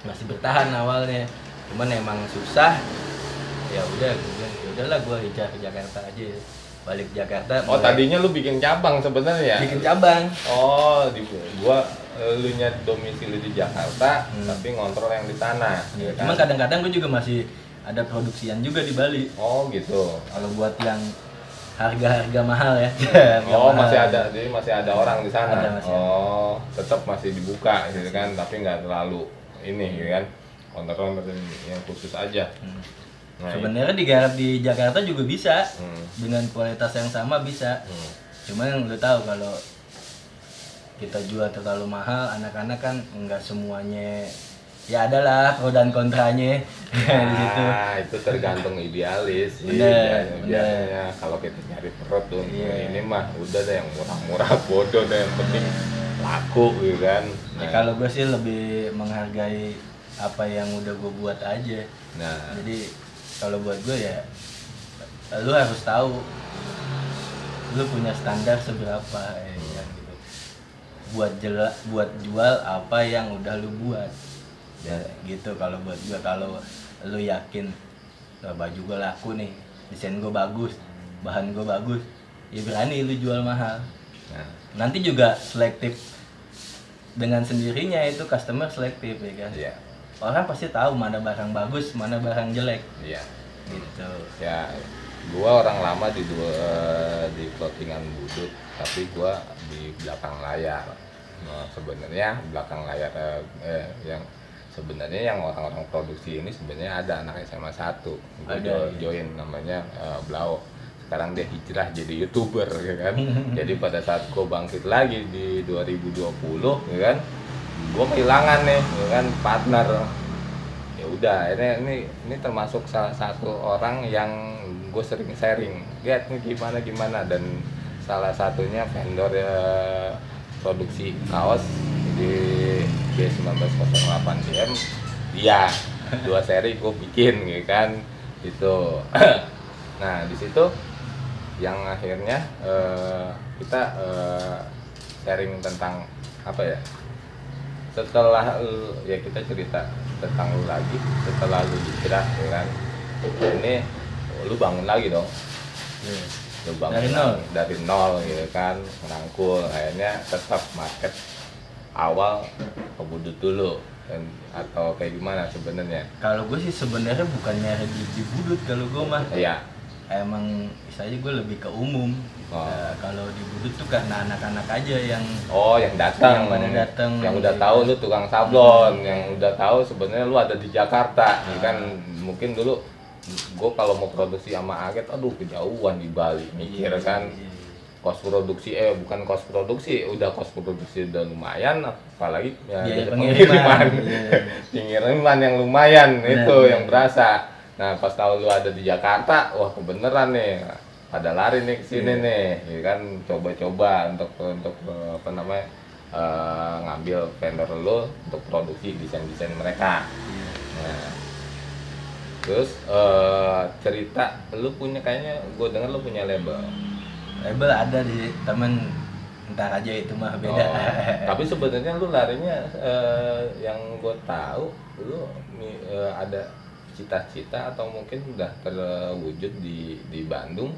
Masih bertahan awalnya. Cuman emang susah. Ya udah, udahlah gue hijrah ke Jakarta aja. balik Jakarta. Oh, tadinya lu bikin cabang sebenarnya? Bikin cabang. Oh, gua lu nya domisili di Jakarta, tapi ngontrol yang di sana. Ya, cuman kadang-kadang gue juga masih ada produksian juga di Bali. Oh, gitu. Kalau buat yang harga-harga mahal ya. Oh, mahal. masih ada. Jadi masih ada orang di sana. Ada, masih oh, tetap masih dibuka gitu kan, tapi nggak terlalu ini gitu kan. Kontrol yang khusus aja. Nah, sebenarnya digarap di Jakarta juga bisa. Dengan kualitas yang sama bisa. Cuman lu tahu kalau kita jual terlalu mahal, anak-anak kan nggak semuanya, ya adalah pro dan kontranya. Di situ. Itu tergantung idealis. Bener. Kalau kita nyari perut tuh, ini mah udah deh yang murah-murah, bodoh deh, yang penting laku gitu kan. Nah, kalau gue sih lebih menghargai apa yang udah gue buat aja. Nah, jadi kalau buat gue ya, lu harus tahu lu punya standar seberapa ya gitu. Buat jual apa yang udah lu buat. Ya gitu kalau buat gue. Kalau lu yakin baju gue laku nih, desain gue bagus, bahan gue bagus, ya berani lu jual mahal. Nanti juga selektif dengan sendirinya, itu customer selektif ya kan. Orang pasti tahu mana barang bagus, mana barang jelek. Gitu. Ya, gua orang lama di plottingan budut, tapi gua di belakang layar. Nah, sebenarnya belakang layar yang sebenarnya yang orang-orang produksi ini sebenarnya ada anak SMA 1. Gua join namanya Blau. Sekarang dia hijrah jadi YouTuber ya kan. Jadi pada saat gua bangkit lagi di 2020 ya kan, gua kehilangan nih ya kan partner. Ya udah, ini termasuk salah satu orang yang gue sering sharing, lihat nih gimana, dan salah satunya vendor produksi kaos di B1908 CM, dia 2 seri gue bikin gitu kan itu. Nah di situ yang akhirnya kita sharing tentang apa ya, setelah ya kita cerita tentang lu lagi setelah lu hijrah ya kan, ini lu bangun lagi dong. Lu bangun dari nol gitu kan, merangkul, akhirnya tetap market awal ke budut dulu atau kayak gimana sebenarnya? Kalau gue sih sebenarnya bukan nyari di budut, kalau gue mah emang misalnya gue lebih ke umum. Kalau di budut tuh karena anak-anak aja yang datang, yang udah tahu lu tukang sablon, yang udah tahu sebenarnya lu ada di Jakarta. Kan mungkin dulu gue kalau mau produksi sama Aget, aduh kejauhan di Bali, mikir kan kos produksi, bukan kos produksi, udah kos produksi udah lumayan, apalagi ya pengiriman yang lumayan itu yang berasa. Nah pas tahu lu ada di Jakarta, wah kebeneran nih, pada lari nih ke sini nih, ya kan, coba-coba untuk apa namanya, ngambil vendor lu untuk produksi desain-desain mereka. Nah, terus cerita lu punya, kayaknya gue dengar lu punya label ada di temen, ntar aja itu mah beda. Tapi sebenarnya lu larinya yang gue tahu lu ada cita-cita atau mungkin udah terwujud di Bandung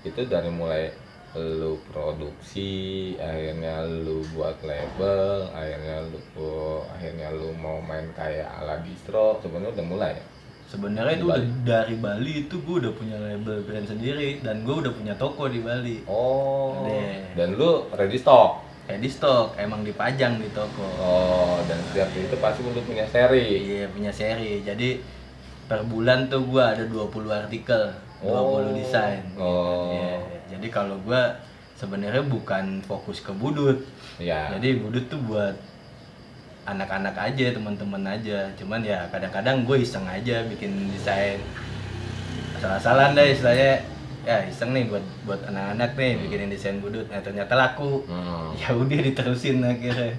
itu dari mulai lu produksi, akhirnya lu buat label, akhirnya lu mau main kayak ala distro, sebenarnya udah mulai. Sebenarnya itu udah dari Bali, itu gue udah punya label brand sendiri dan gue udah punya toko di Bali. Dan lu ready stock? Ready stock, emang dipajang di toko. Dan setiap itu pasti lu punya seri? Iya, punya seri. Jadi per bulan tuh gue ada 20 artikel, 20 desain. Jadi kalau gue sebenarnya bukan fokus ke budut. Jadi budut tuh buat anak-anak aja, teman-teman aja. Cuman ya kadang-kadang gue iseng aja bikin desain asal-asalan deh istilahnya. Ya iseng nih buat anak-anak nih bikinin desain budut. Nah ternyata laku. Ya udah diterusin akhirnya.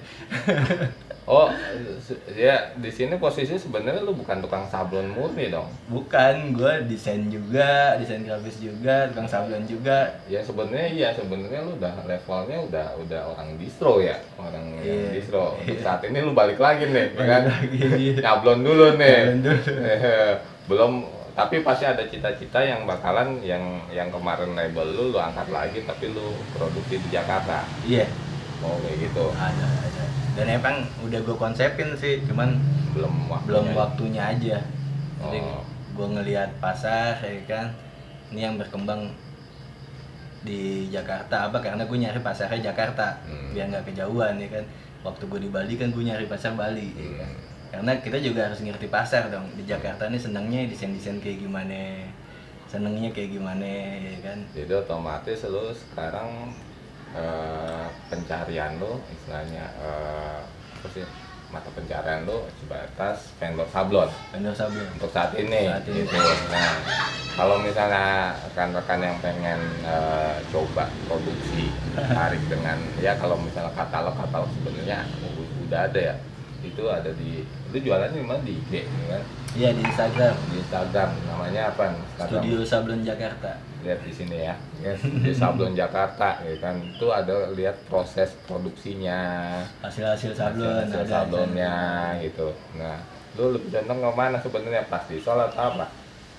Ya di sini posisi sebenarnya lu bukan tukang sablon murni dong? Bukan, gue desain juga, desain grafis juga, tukang sablon juga. Ya sebenarnya lu udah levelnya udah orang distro ya, orang yang distro. Saat ini lu balik lagi nih, kan? Nyablon dulu nih. Belum Tapi pasti ada cita-cita yang bakalan yang kemarin label lu angkat lagi tapi lu produksi di Jakarta. Iya. Oh kayak gitu. Ada. Dan emang udah gue konsepin sih, cuman belum waktunya aja. Jadi gue ngelihat pasar ya kan, ini yang berkembang di Jakarta apa karena gue nyari pasarnya Jakarta biar nggak kejauhan ya kan. Waktu gue di Bali kan gue nyari pasar Bali ya kan. Karena kita juga harus ngerti pasar dong. Di Jakarta nih senangnya desain-desain kayak gimana, senangnya kayak gimana ya kan. Jadi otomatis lu sekarang pencarian lu istilahnya apa sih, mata pencarian lu sebatas vendor sablon untuk saat ini. Gitu. Nah kalau misalnya rekan-rekan yang pengen coba produksi tarik dengan ya kalau misalnya katalog sebenarnya udah ada ya, itu ada itu jualannya di mana, di IG kan? Iya di Instagram. Di Instagram namanya apa? Studio Sablon Jakarta. Lihat di sini ya, di Sablon Jakarta, ya kan? Itu ada lihat proses produksinya, hasil sablon, hasil sablonnya gitu. Nah, lu lebih condong ke mana sebenarnya, plastisol atau apa?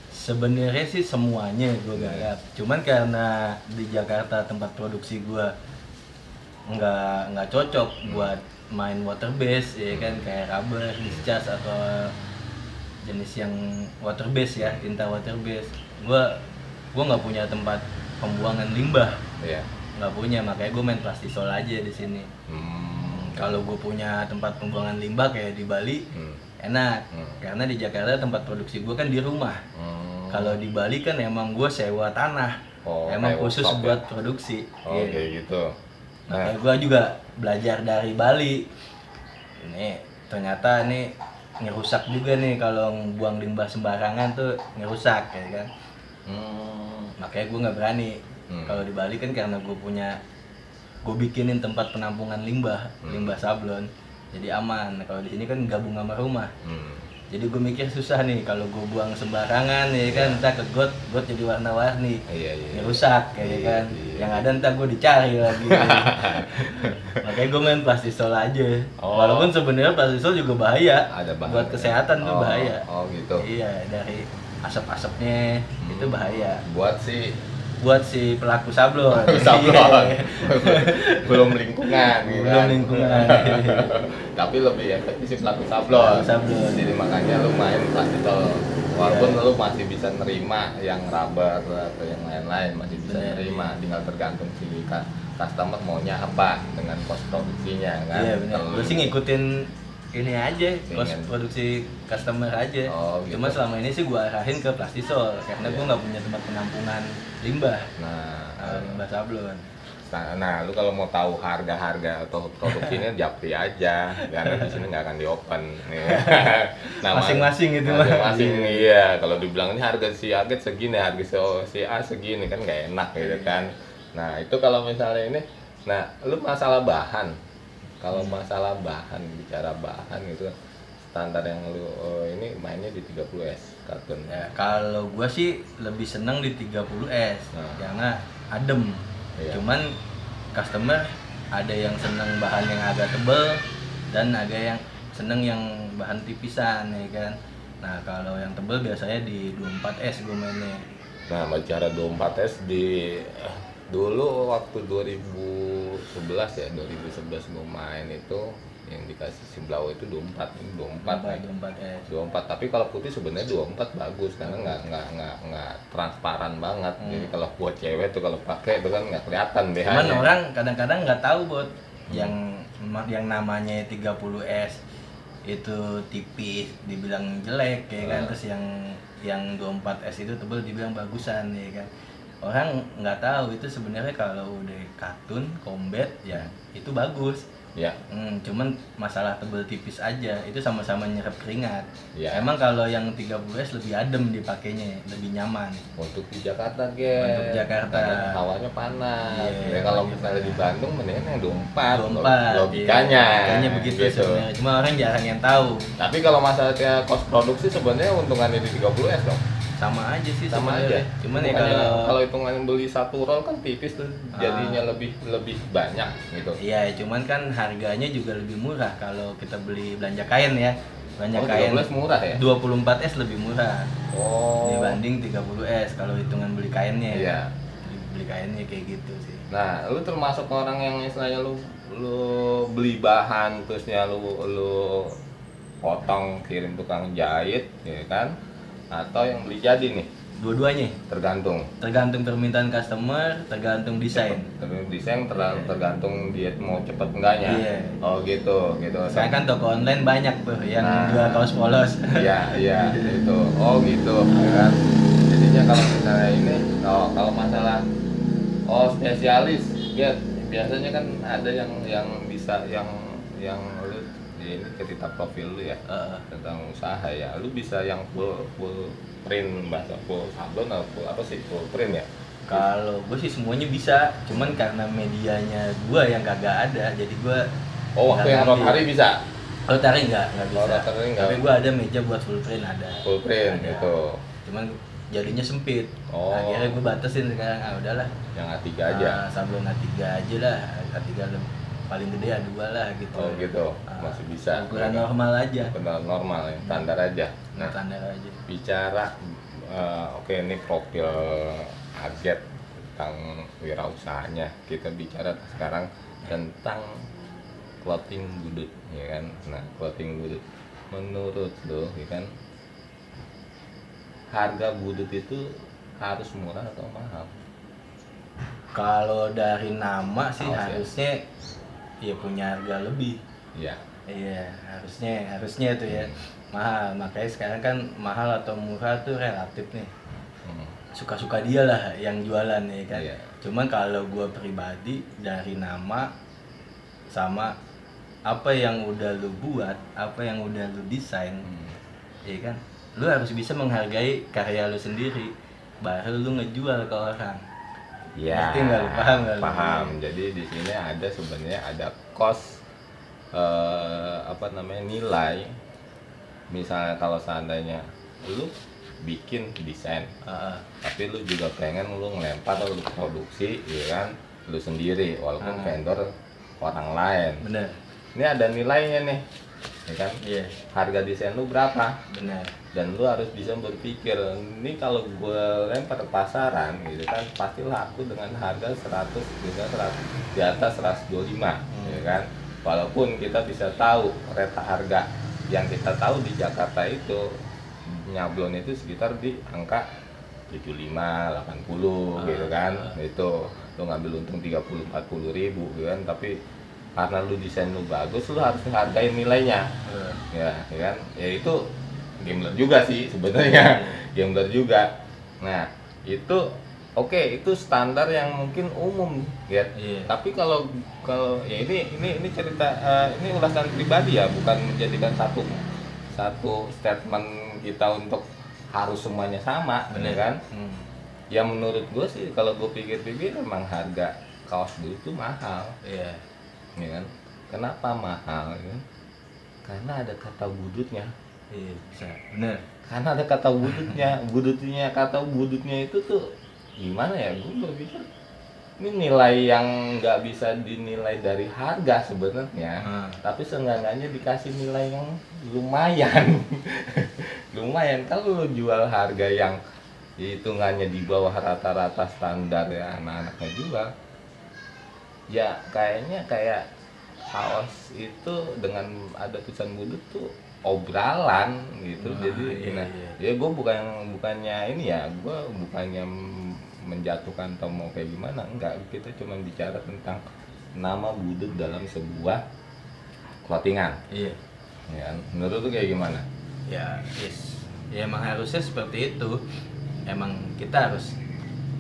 Sebenarnya sih semuanya gue garap. Cuman karena di Jakarta tempat produksi gue nggak cocok buat main water base ya kan, kayak rubber, discharge atau jenis yang water base ya, tinta water base. Gue nggak punya tempat pembuangan limbah, nggak punya, makanya gue main plastisol aja di sini. Kalau gue punya tempat pembuangan limbah kayak di Bali enak, karena di Jakarta tempat produksi gue kan di rumah. Kalau di Bali kan emang gue sewa tanah, emang khusus buat produksi. Kayak gitu. Makanya gue juga belajar dari Bali. Ini ternyata nih ngerusak juga nih kalau buang limbah sembarangan tuh ngerusak ya kan. Makanya gue nggak berani. Kalau di Bali kan karena gue bikinin tempat penampungan limbah sablon, jadi aman. Kalau di sini kan gabung sama rumah. Jadi gue mikir susah nih kalau gue buang sembarangan ya kan, entah ke got jadi warna-warni, rusak kayak kan. Yang ada entah gue dicari lagi. Makanya gue main plastisol aja. Walaupun sebenarnya plastisol juga bahaya. Buat kesehatan tuh bahaya. Gitu. Iya, dari asap-asapnya itu bahaya. Buat si pelaku sablon. Belum lingkungan. Belum lingkungan. Tapi lebih efektif si pelaku sablon. Jadi makanya lu main plastisol. Walaupun lu masih bisa nerima yang rubber atau yang lain-lain, masih bisa nerima. Tinggal tergantung si customer maunya apa dengan cost produksinya kan. Iya benar. Lu sih ngikutin ini aja, cost produksi customer aja. Gitu. Cuma selama ini sih gua arahin ke plastisol karena gua nggak punya tempat penampungan limbah. Limbah sablon. Nah, lu kalau mau tahu harga-harga atau produksinya japri aja, karena di sini nggak akan di open. Masing-masing gitu mah. Masing-masing iya. Kalau dibilang ini harga si A segini, harga si A segini kan nggak enak gitu kan. Nah itu kalau misalnya ini, nah lu masalah bahan. Kalau masalah bahan, bicara bahan gitu, standar yang lu ini mainnya di 30S kartun. Ya, kalau gua sih lebih seneng di 30S karena adem. Cuman customer ada yang seneng bahan yang agak tebel dan ada yang seneng yang bahan tipisan ya kan. Nah kalau yang tebel biasanya di 24S gua mainnya. Nah bicara 24S dulu waktu 2011 ya, 2011 gue main itu yang dikasih si Blau itu 24, ini 24 tapi kalau putih sebenarnya 24 bagus karena nggak transparan banget. Jadi kalau buat cewek tuh kalau pakai itu kan nggak kelihatan deh. Cuman orang kadang-kadang nggak tahu buat yang namanya 30S itu tipis dibilang jelek ya kan, terus yang 24S itu tebel dibilang bagusan ya kan. Orang nggak tahu itu sebenarnya kalau udah katun, combat ya itu bagus. Ya. Cuman masalah tebel tipis aja, itu sama-sama nyerap keringat. Ya. Emang kalau yang 30S lebih adem dipakainya, lebih nyaman. Untuk di Jakarta, Untuk Jakarta. Hawanya panas. Ya, kalau misalnya di Bandung mendingan yang 24. Logikanya begitu gitu. Sebenarnya. Cuma orang jarang yang tahu. Tapi kalau masalahnya cost produksi sebenarnya untungannya di 30S dong. Sama aja sih sama aja. Cuman ya kalau hitungan beli satu roll kan tipis tuh, jadinya lebih banyak gitu. Iya, cuman kan harganya juga lebih murah kalau kita beli belanja kain ya. Banyak Oh, kain. 13 murah ya? 24S lebih murah Oh. dibanding 30S kalau hitungan beli kainnya. Iya. Beli kainnya kayak gitu sih. Nah, lu termasuk orang yang istilahnya lu beli bahan terusnya lu potong kirim tukang jahit, ya kan? Atau yang beli jadi nih? Dua-duanya Tergantung. tergantung permintaan customer, tergantung desain. Desain tergantung dia mau cepet enggaknya. Iya. Oh gitu. Sekarang kan toko online banyak tuh yang Nah. jual kaos polos. Iya itu. Oh gitu, ya kan. Jadinya kalau misalnya ini, kalau masalah spesialis, ya biasanya kan ada yang bisa yang lu ini cerita profil lu ya tentang usaha ya. Lu bisa yang full print, bahasa full sablon atau full apa sih, full print ya? Kalau gue sih semuanya bisa, cuman karena medianya gue yang kagak ada, jadi gue Waktu yang rotary bisa. Rotary nggak bisa. Rotary nggak. Tapi gue ada meja buat full print ada. Full print Ada. gitu. Cuman jadinya sempit. Oh. Akhirnya gue batasin sekarang. Udahlah. Yang A3 aja. Sablon A3 aja lah. A3 paling gede A2 lah gitu. Oh gitu. Masih bisa. Ukuran normal aja. Ukuran normal yang standar aja. Nah, standar aja. Bicara oke, ini profil Aget tentang wirausahanya. Kita bicara sekarang tentang clothing budut, ya kan? Nah, clothing budut menurut lo, ya kan, harga budut itu harus murah atau mahal? Kalau dari nama sih Harus ya? harusnya ya punya harga lebih. Iya. Iya, harusnya itu ya. Mahal. Makanya sekarang kan mahal atau murah tuh relatif nih. Suka-suka dia lah yang jualan ya kan. Iya. Cuman kalau gua pribadi dari nama sama apa yang udah lu buat, apa yang udah lu desain, ya kan, lu harus bisa menghargai karya lu sendiri, baru lu ngejual ke orang. Ya, Ngerti nggak lu? Paham nggak lu? paham. Jadi di sini ada sebenarnya ada cost, nilai. Misalnya kalau seandainya lu bikin desain, tapi lu juga pengen lu ngelempar atau lu produksi, ya kan, lu sendiri walaupun vendor orang lain. Bener. Ini ada nilainya nih, ya kan? Iya. Harga desain lu berapa? Bener. Dan lu harus bisa berpikir, ini kalau gue lempar ke pasaran gitu kan, pasti laku dengan harga 100 juga 100, di atas 125, ya kan. Walaupun kita bisa tahu rata harga yang kita tahu di Jakarta itu nyablon itu sekitar di angka 75, 80 gitu kan. Itu lu ngambil untung 30-40 ribu gitu kan, tapi karena lu desain lu bagus, lu harus menghargai nilainya. Ya kan? Ya itu gambler juga sih sebenarnya. Gambler juga. Nah, itu oke, itu standar yang mungkin umum ya. Tapi kalau ya ini cerita, ini ulasan pribadi ya, bukan menjadikan satu statement kita untuk harus semuanya sama, bener kan? Ya menurut gue sih, kalau gue pikir-pikir emang harga kaos dulu itu mahal. Iya. Ya kan? Kenapa mahal? Ya? Karena ada kata budutnya. Iya, bisa. Bener. Karena ada kata budutnya. Kata budutnya itu tuh gimana ya? Gue berpikir ini nilai yang nggak bisa dinilai dari harga sebenarnya, tapi seenggaknya dikasih nilai yang lumayan. Lumayan. Kalau lo jual harga yang hitungannya di bawah rata-rata standar ya anak-anaknya jual, ya kayaknya kayak kaos itu dengan ada tulisan budut tuh obralan gitu. Jadi ya gue bukannya ini ya, gue bukannya menjatuhkan atau mau kayak gimana, enggak, kita cuma bicara tentang nama budut dalam sebuah clothingan. Iya. Ya, menurut lu kayak gimana? Ya, ya emang harusnya seperti itu. Emang kita harus,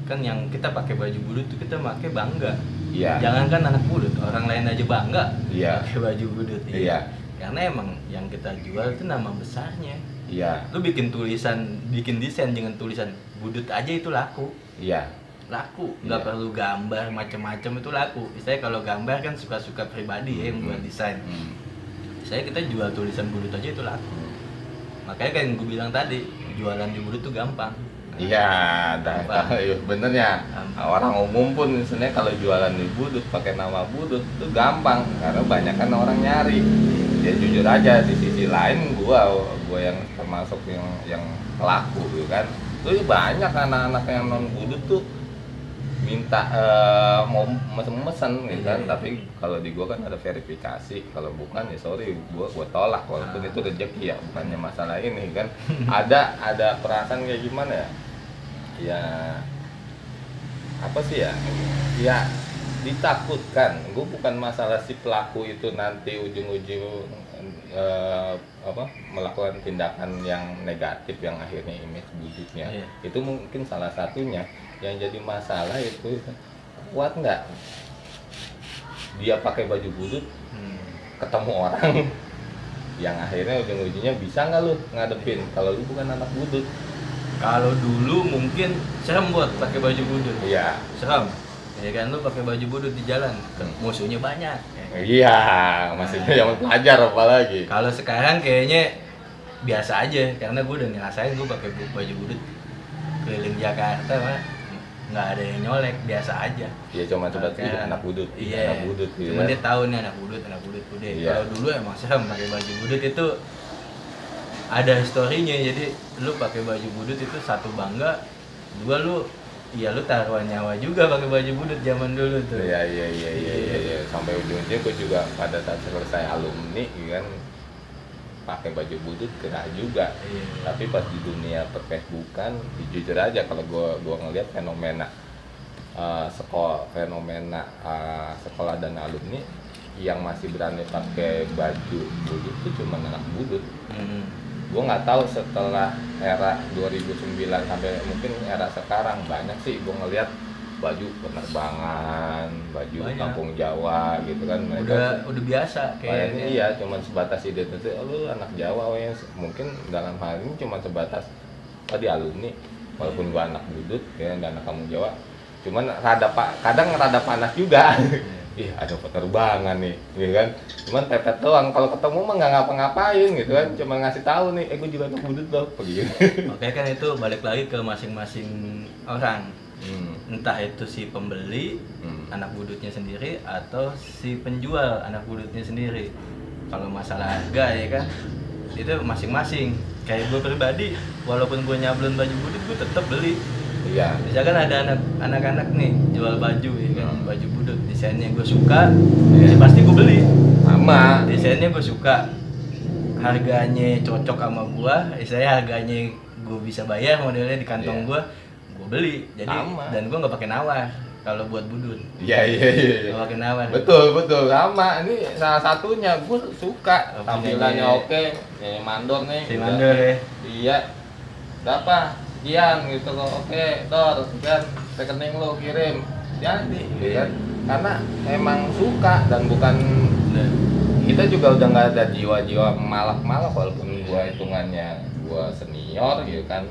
kan yang kita pakai baju budut tuh kita pakai bangga. Iya. Jangankan anak budut, orang lain aja bangga pakai baju budut. Iya. Karena emang yang kita jual itu nama besarnya. Iya. Lu bikin desain dengan tulisan budut aja itu laku. Iya. Laku, nggak perlu gambar macam-macam, itu laku. Misalnya kalau gambar kan suka-suka pribadi ya yang buat desain. Saya kita jual tulisan budut aja itu laku. Makanya kayak yang gue bilang tadi, jualan di budut tuh gampang. Iya, bener ya. Orang umum pun sebenarnya kalau jualan di budut pakai nama budut itu gampang karena banyak kan orang nyari. Ya jujur aja di sisi lain gua yang termasuk yang pelaku gitu kan. Tuh banyak anak-anak yang non budut tuh minta mau mesen gitu kan, tapi kalau di gua kan ada verifikasi, kalau bukan ya sorry gua tolak walaupun itu rezeki ya, bukannya masalah ini kan. Ada perasaan kayak gimana ya, ya apa sih ya ditakutkan. Gue bukan masalah si pelaku itu nanti ujung-ujung melakukan tindakan yang negatif yang akhirnya image budutnya itu mungkin salah satunya. Yang jadi masalah itu kuat nggak dia pakai baju budut ketemu orang yang akhirnya ujung-ujungnya bisa nggak lu ngadepin kalau lu bukan anak budut. Kalau dulu mungkin serem buat pakai baju budut. Iya. Serem. Ya kan lu pakai baju budut di jalan, musuhnya banyak. Iya, masih zaman pelajar apalagi. Kalau sekarang kayaknya biasa aja, karena gue udah ngerasain gue pakai baju budut keliling Jakarta, mah nggak ada yang nyolek, biasa aja. Iya, cuma coba anak budut. Iya. Anak budut. Cuma dia tahu nih anak budut udah. Iya. Kalau dulu emang serem pakai baju budut itu ada historinya. Jadi lu pakai baju budut itu satu bangga, dua lu taruhan nyawa juga pakai baju budut zaman dulu tuh. Iya. Sampai ujungnya gue juga pada saat selesai alumni kan pakai baju budut gerah juga. Iya. Tapi pas di dunia per-Facebookan, jujur aja kalau gue ngelihat fenomena sekolah dan alumni yang masih berani pakai baju budut itu cuma anak budut. Gue nggak tahu setelah era 2009 sampai mungkin era sekarang banyak sih gue ngelihat baju penerbangan, baju banyak. Kampung Jawa gitu kan. Mereka udah biasa kayaknya. Iya, cuma sebatas identitas. Lu anak Jawa, mungkin dalam hal ini cuma sebatas di alumni. Walaupun gua anak budut, ya, dan anak kampung Jawa. Cuman kadang rada panas juga. Ih, ada penerbangan nih, gitu kan. Cuman pepet doang. Kalau ketemu mah nggak ngapa-ngapain gitu kan. Cuma ngasih tahu nih, gue juga anak budut loh, begitu. Makanya kan itu balik lagi ke masing-masing orang. Entah itu si pembeli anak budutnya sendiri atau si penjual anak budutnya sendiri. Kalau masalah harga ya kan itu masing-masing. Kayak gue pribadi, walaupun gue nyablon baju budut, gue tetap beli. Iya. Misalkan ada anak-anak nih jual baju ya kan, baju budut desainnya gue suka, ya pasti gue beli. Sama. Desainnya gue suka, harganya cocok sama gue, saya harganya gue bisa bayar modelnya di kantong gue beli. Jadi sama. Dan gue nggak pakai nawar kalau buat budut. Iya. Nggak pakai nawar. Betul sama. Ini salah satunya gue suka tampilannya oke. Nih mandor nih. Si mandor ya. Iya. Berapa? Sekian gitu loh. Oke, Dor, kan rekening lo kirim. Jadi, gitu kan. Karena emang suka dan bukan kita juga udah nggak ada jiwa-jiwa malak-malak walaupun gua hitungannya gua senior gitu kan.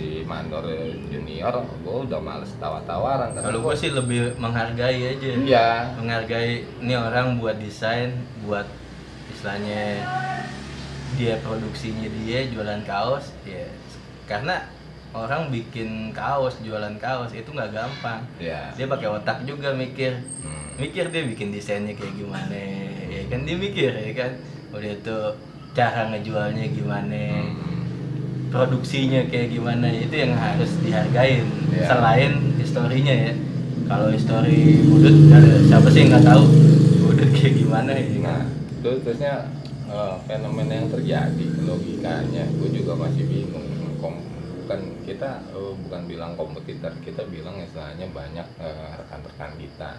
Si mandor junior, gue udah males tawar-tawaran. Kalau gue sih lebih menghargai aja. Iya. Menghargai ini orang buat desain, buat istilahnya dia produksinya dia jualan kaos, ya. Karena orang bikin kaos, jualan kaos itu nggak gampang. Iya. Dia pakai otak juga mikir dia bikin desainnya kayak gimana, ya kan dia mikir ya kan. Udah itu cara ngejualnya gimana. Produksinya kayak gimana, itu yang harus dihargain. Selain historinya ya. Kalau histori budut siapa sih yang nggak tahu budut kayak gimana ya. Nah, terusnya fenomena yang terjadi logikanya gue juga masih bingung. Kita bukan bilang kompetitor, kita bilang istilahnya banyak rekan-rekan kita.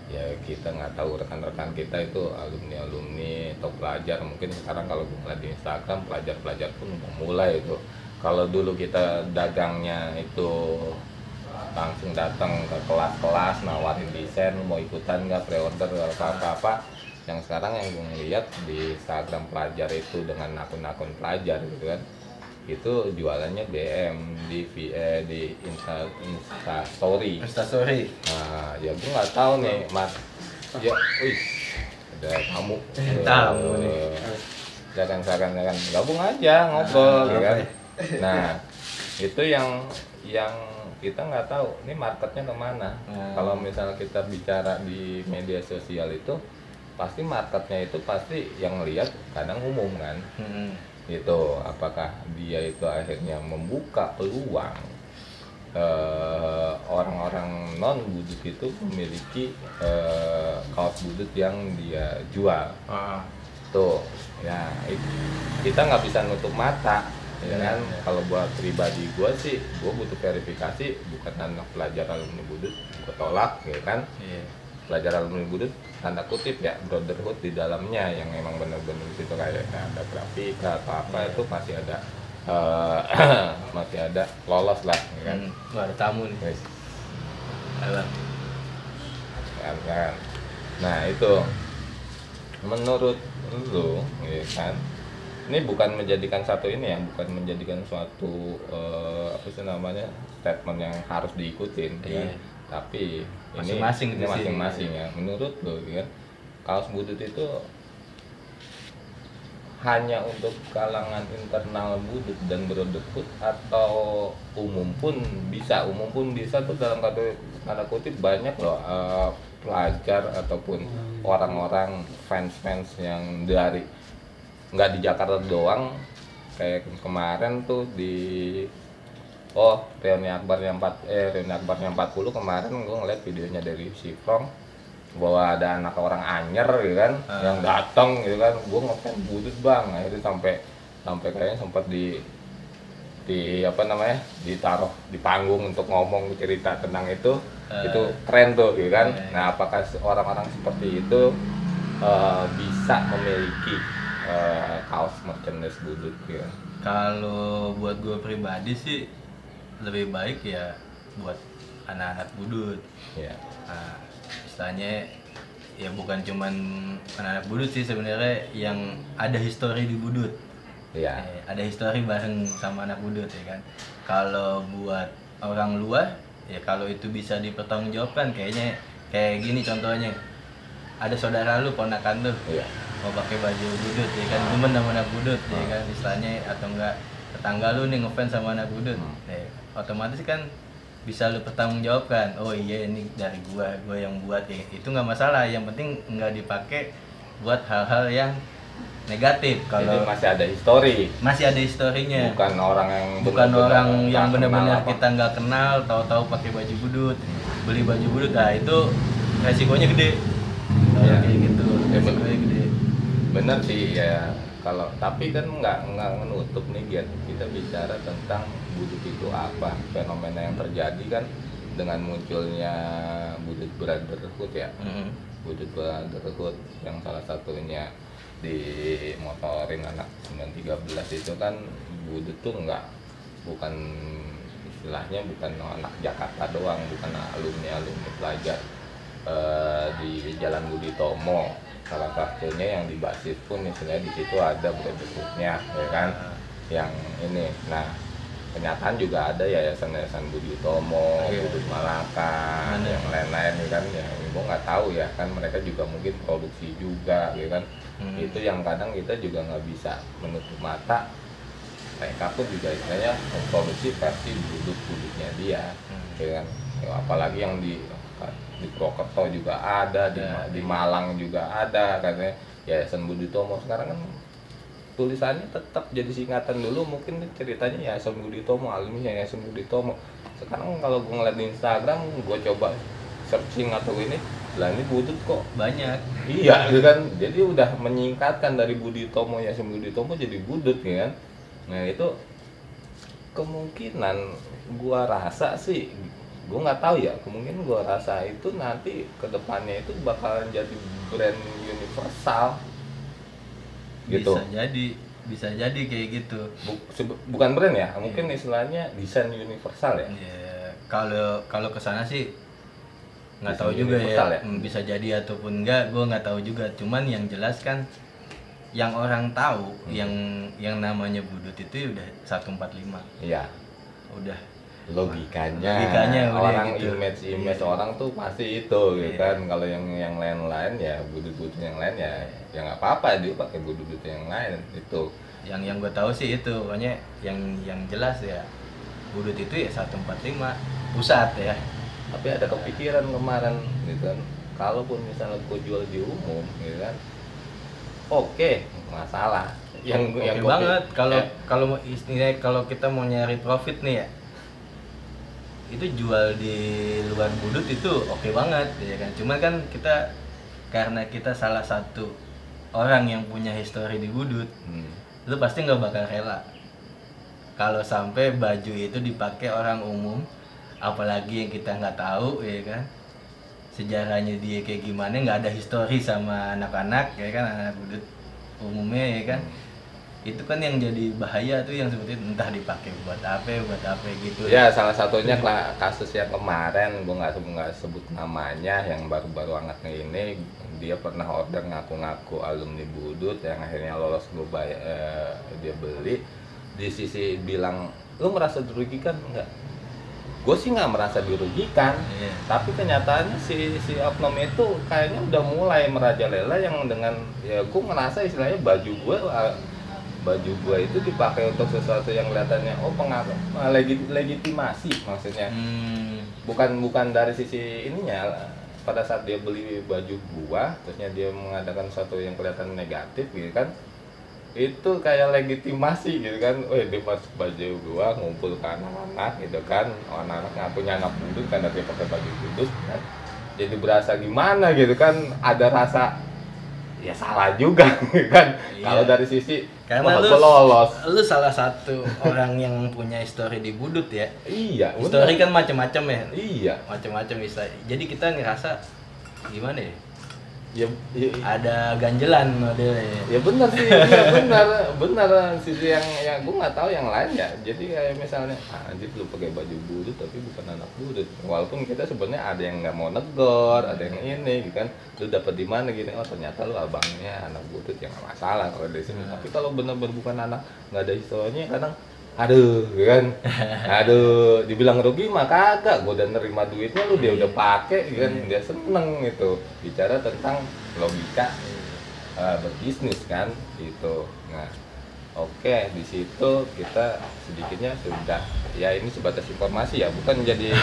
Ya kita nggak tahu rekan-rekan kita itu alumni atau pelajar. Mungkin sekarang kalau gue ngeliat di Instagram pelajar pun udah mulai itu. Kalau dulu kita dagangnya itu langsung datang ke kelas-kelas nawarin desain, mau ikutan nggak, pre-order apa-apa. Yang sekarang yang gue ngeliat di Instagram pelajar itu dengan akun-akun pelajar gitu kan, itu jualannya DM di Insta Story. Nah, ya gue nggak tahu nih Mas. Ya, ada tamu. Tamu nih. Silakan gabung aja ngobrol, ya kan. Nah, itu yang kita nggak tahu ini marketnya kemana. Kalau misalnya kita bicara di media sosial itu pasti marketnya itu pasti yang lihat kadang umum kan. Itu apakah dia itu akhirnya membuka peluang orang-orang non budut itu memiliki kaos budut yang dia jual. Tuh ya kita nggak bisa nutup mata ya kan. Kalau buat pribadi gue sih gue butuh verifikasi, bukan anak pelajar alumni budut gue tolak ya kan. Pelajar alumni budut tanda kutip ya brotherhood di dalamnya yang memang benar-benar itu kayak ada grafika atau apa itu masih ada masih ada lolos lah ya kan. Ada tamu nih. Halo. Kan. Nah itu menurut lu ya kan, ini bukan menjadikan satu ini ya, bukan menjadikan suatu apa sih namanya statement yang harus diikutin ya. Tapi masing-masing ini masing-masing ya. Menurut lu ya, kaos budut itu hanya untuk kalangan internal budut dan brotherhood atau umum pun bisa tuh dalam tanda kutip banyak loh pelajar ataupun orang-orang fans yang dari nggak di Jakarta doang, kayak kemarin tuh di reuni akbarnya 40 kemarin gue ngeliat videonya dari Sifrong bahwa ada anak orang Anyer gitu kan yang datang gitu kan, gue ngefans budut bang, akhirnya sampai kayaknya sempat di apa namanya ditaruh di panggung untuk ngomong cerita tentang itu keren tuh gitu kan. Nah apakah orang-orang seperti itu bisa memiliki kaos merchandise budut gitu? Kalau buat gue pribadi sih lebih baik ya buat anak-anak budut ya. Nah, istilahnya ya bukan cuman anak-anak budut sih sebenarnya yang ada histori di budut ya. Ada histori bareng sama anak budut ya kan. Kalau buat orang luar ya kalau itu bisa dipertanggungjawabkan kayaknya kayak gini contohnya, ada saudara lu ponakan lu mau pakai baju budut ya kan, temen sama anak budut ya kan istilahnya, atau enggak tetangga lu nih ngefans sama anak budut otomatis kan bisa lu pertanggungjawabkan, oh iya ini dari gua yang buat ya, itu nggak masalah, yang penting nggak dipakai buat hal-hal yang negatif. Kalau masih ada historinya, bukan orang yang benar-benar kita nggak kenal, tahu-tahu pakai baju budut, beli baju budut, nah itu resikonya gede. Kayak gitu, resikonya gede. Bener sih ya. Kalau tapi kan nggak menutup nih Gian, kita bicara tentang budut itu apa, fenomena yang terjadi kan dengan munculnya budut brotherhood ya. Budut brotherhood yang salah satunya dimotorin anak 913 itu kan budut tuh bukan istilahnya bukan anak Jakarta doang, bukan alumni pelajar di Jalan Budi Tomo. Salah satunya yang di Basis pun misalnya di situ ada brotherhoodnya ya kan, yang ini. Nah kenyataan juga ada yayasan Budi Utomo, Budut Malaka, yang lain-lain ya kan, yang gue nggak tahu ya kan, mereka juga mungkin produksi juga ya kan. Itu yang kadang kita juga nggak bisa menutup mata, mereka pun juga istilahnya memproduksi versi budut-budutnya dia ya kan. Ya, apalagi yang di Purwokerto juga ada, di Malang juga ada katanya Yayasan Budi Utomo. Sekarang kan tulisannya tetap jadi singkatan, dulu mungkin ceritanya Yayasan Budi Utomo, alumni Yayasan Budi Utomo. Sekarang kalau gue ngeliat di Instagram, gue coba searching atau ini budut kok banyak. Iya gitu kan, jadi udah menyingkatkan dari Budi Utomo, Yayasan Budi Utomo jadi budut ya kan. Nah itu kemungkinan gue rasa sih, gue nggak tahu ya, kemungkinan gue rasa itu nanti kedepannya itu bakalan jadi brand universal gitu. Bisa jadi kayak gitu. Bukan brand ya, mungkin istilahnya desain universal ya. Kalau kesana sih nggak tahu juga ya. Bisa jadi ataupun enggak, gue nggak tahu juga. Cuman yang jelas kan yang orang tahu yang namanya budut itu udah 145. Iya. Udah logikanya orang gitu. image orang tuh pasti itu gitu kan. Kalau yang lain-lain ya budut-budut yang lain ya nggak apa-apa dia pakai budut-budut yang lain itu. Yang gue tahu sih itu, pokoknya yang jelas ya Budut itu ya 145 pusat ya. Tapi ada kepikiran kemarin gitu kan, kalaupun misalnya gue jual di umum gitu kan, oke, masalah. Yang Oke yang gua banget kalau ya, kalau istilahnya kalau kita mau nyari profit nih ya, itu jual di luar Budut itu oke banget ya kan. Cuman kan kita karena kita salah satu orang yang punya histori di Budut, lu pasti nggak bakal rela kalau sampai baju itu dipakai orang umum, apalagi yang kita nggak tahu ya kan sejarahnya dia kayak gimana, nggak ada histori sama anak-anak ya kan, anak Budut umumnya ya kan. Itu kan yang jadi bahaya tuh, yang seperti itu, entah dipakai buat apa gitu ya salah satunya kasus yang kemarin, gue nggak sebut namanya, yang baru-baru anaknya ini, dia pernah order ngaku-ngaku alumni Budut, yang akhirnya lolos, gue bayar, dia beli. Di sisi bilang, lu merasa dirugikan enggak? Gue sih nggak merasa dirugikan, tapi kenyataannya si oknum itu kayaknya udah mulai merajalela, yang dengan ya gue ngerasa istilahnya baju gue itu dipakai untuk sesuatu yang kelihatannya legitimasi maksudnya. Bukan dari sisi ininya. Pada saat dia beli baju gua terusnya dia mengadakan sesuatu yang kelihatan negatif gitu kan, itu kayak legitimasi gitu kan. Dia masuk baju gua, ngumpul ke anak-anak gitu kan, anak-anak ngakunya anak Budut karena dia pakai baju Budut kan. Jadi berasa gimana gitu kan, ada rasa ya salah juga kan. Kalau dari sisi karena lu salah satu orang yang punya histori di Budut ya. Iya, histori kan macam-macam ya. Iya, macam-macam istilah. Jadi kita ngerasa gimana ya? Ya, ada ganjelan modelnya. Ya benar sih, ya benar sisi yang gue nggak tahu yang lain ya. Jadi kayak misalnya, anjir lu pakai baju Budut tapi bukan anak Budut. Walaupun kita sebenarnya ada yang nggak mau negor, ada yang ini, gitu kan. Lu dapat di mana gini? Oh ternyata lu abangnya anak Budut, ya nggak masalah kalau dari sini. Tapi kalau benar-benar bukan anak, nggak ada historinya, kadang aduh kan, dibilang rugi mah kagak, gue udah nerima duitnya, lu dia udah pakai kan, dia seneng gitu. Bicara tentang logika berbisnis kan gitu. Nah oke, di situ kita sedikitnya sudah ya, ini sebatas informasi ya, bukan jadi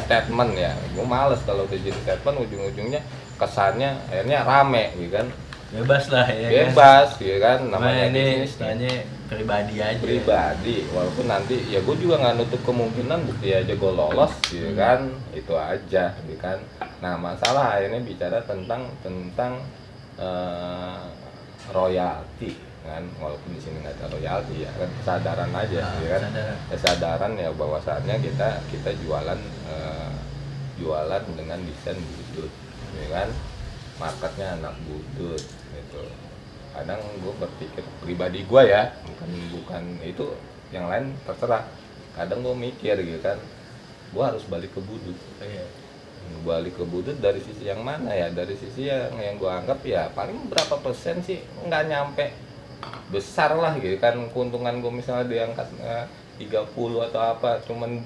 statement ya. Gue males kalau udah jadi statement ujung-ujungnya kesannya akhirnya rame gitu kan. Bebas lah ya, bebas kan? Ya kan, namanya ini istilahnya pribadi aja, walaupun nanti ya gue juga nggak nutup kemungkinan bukti aja gue lolos gitu kan, itu aja gitu kan. Nah masalah akhirnya bicara tentang royalti kan, walaupun di sini nggak ada royalti ya kan, kesadaran aja gitu kan. Kesadaran ya bahwasannya kita jualan dengan desain Budut gitu kan, marketnya anak Budut gitu. Kadang gue berpikir pribadi gue ya, bukan itu, yang lain terserah. Kadang gue mikir gitu kan, gue harus balik ke Budut. Balik ke Budut dari sisi yang mana ya? Dari sisi yang gue anggap ya paling berapa persen sih, nggak nyampe besar lah gitu kan. Keuntungan gue misalnya diangkat 30 atau apa, cuman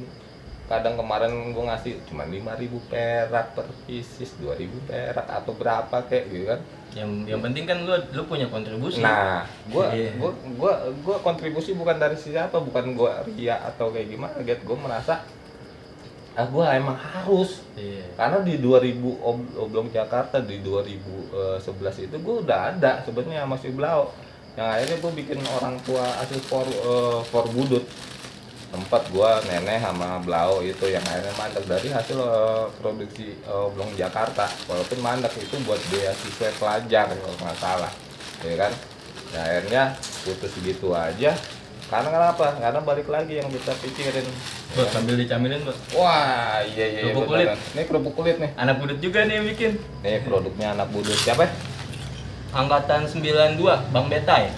kadang kemarin gue ngasih cuma 5.000 perak per pieces, 2.000 perak atau berapa kayak gitu kan. Yang penting kan lu punya kontribusi. Nah, gua kontribusi bukan dari siapa, bukan gua ria atau kayak gimana gitu. Gua merasa gua emang harus. Karena di 2000 Oblong Jakarta di 2011 itu gua udah ada sebenarnya masih Blau. Yang akhirnya gua bikin orang tua asli for Budut. Tempat gua nenek sama Blau itu yang akhirnya mandek dari hasil produksi Oblong Jakarta. Walaupun mandek itu buat beasiswa pelajar kalau nggak salah, ya kan. Nah, akhirnya putus gitu aja. Karena kenapa? Karena balik lagi yang kita pikirin. Bos, sambil dicamilin, Bos. Wah, iya. Kerupuk kulit. Ini kerupuk kulit nih. Anak Budut juga nih yang bikin. Nih produknya anak Budut. Siapa? Angkatan 92, Bang Betai.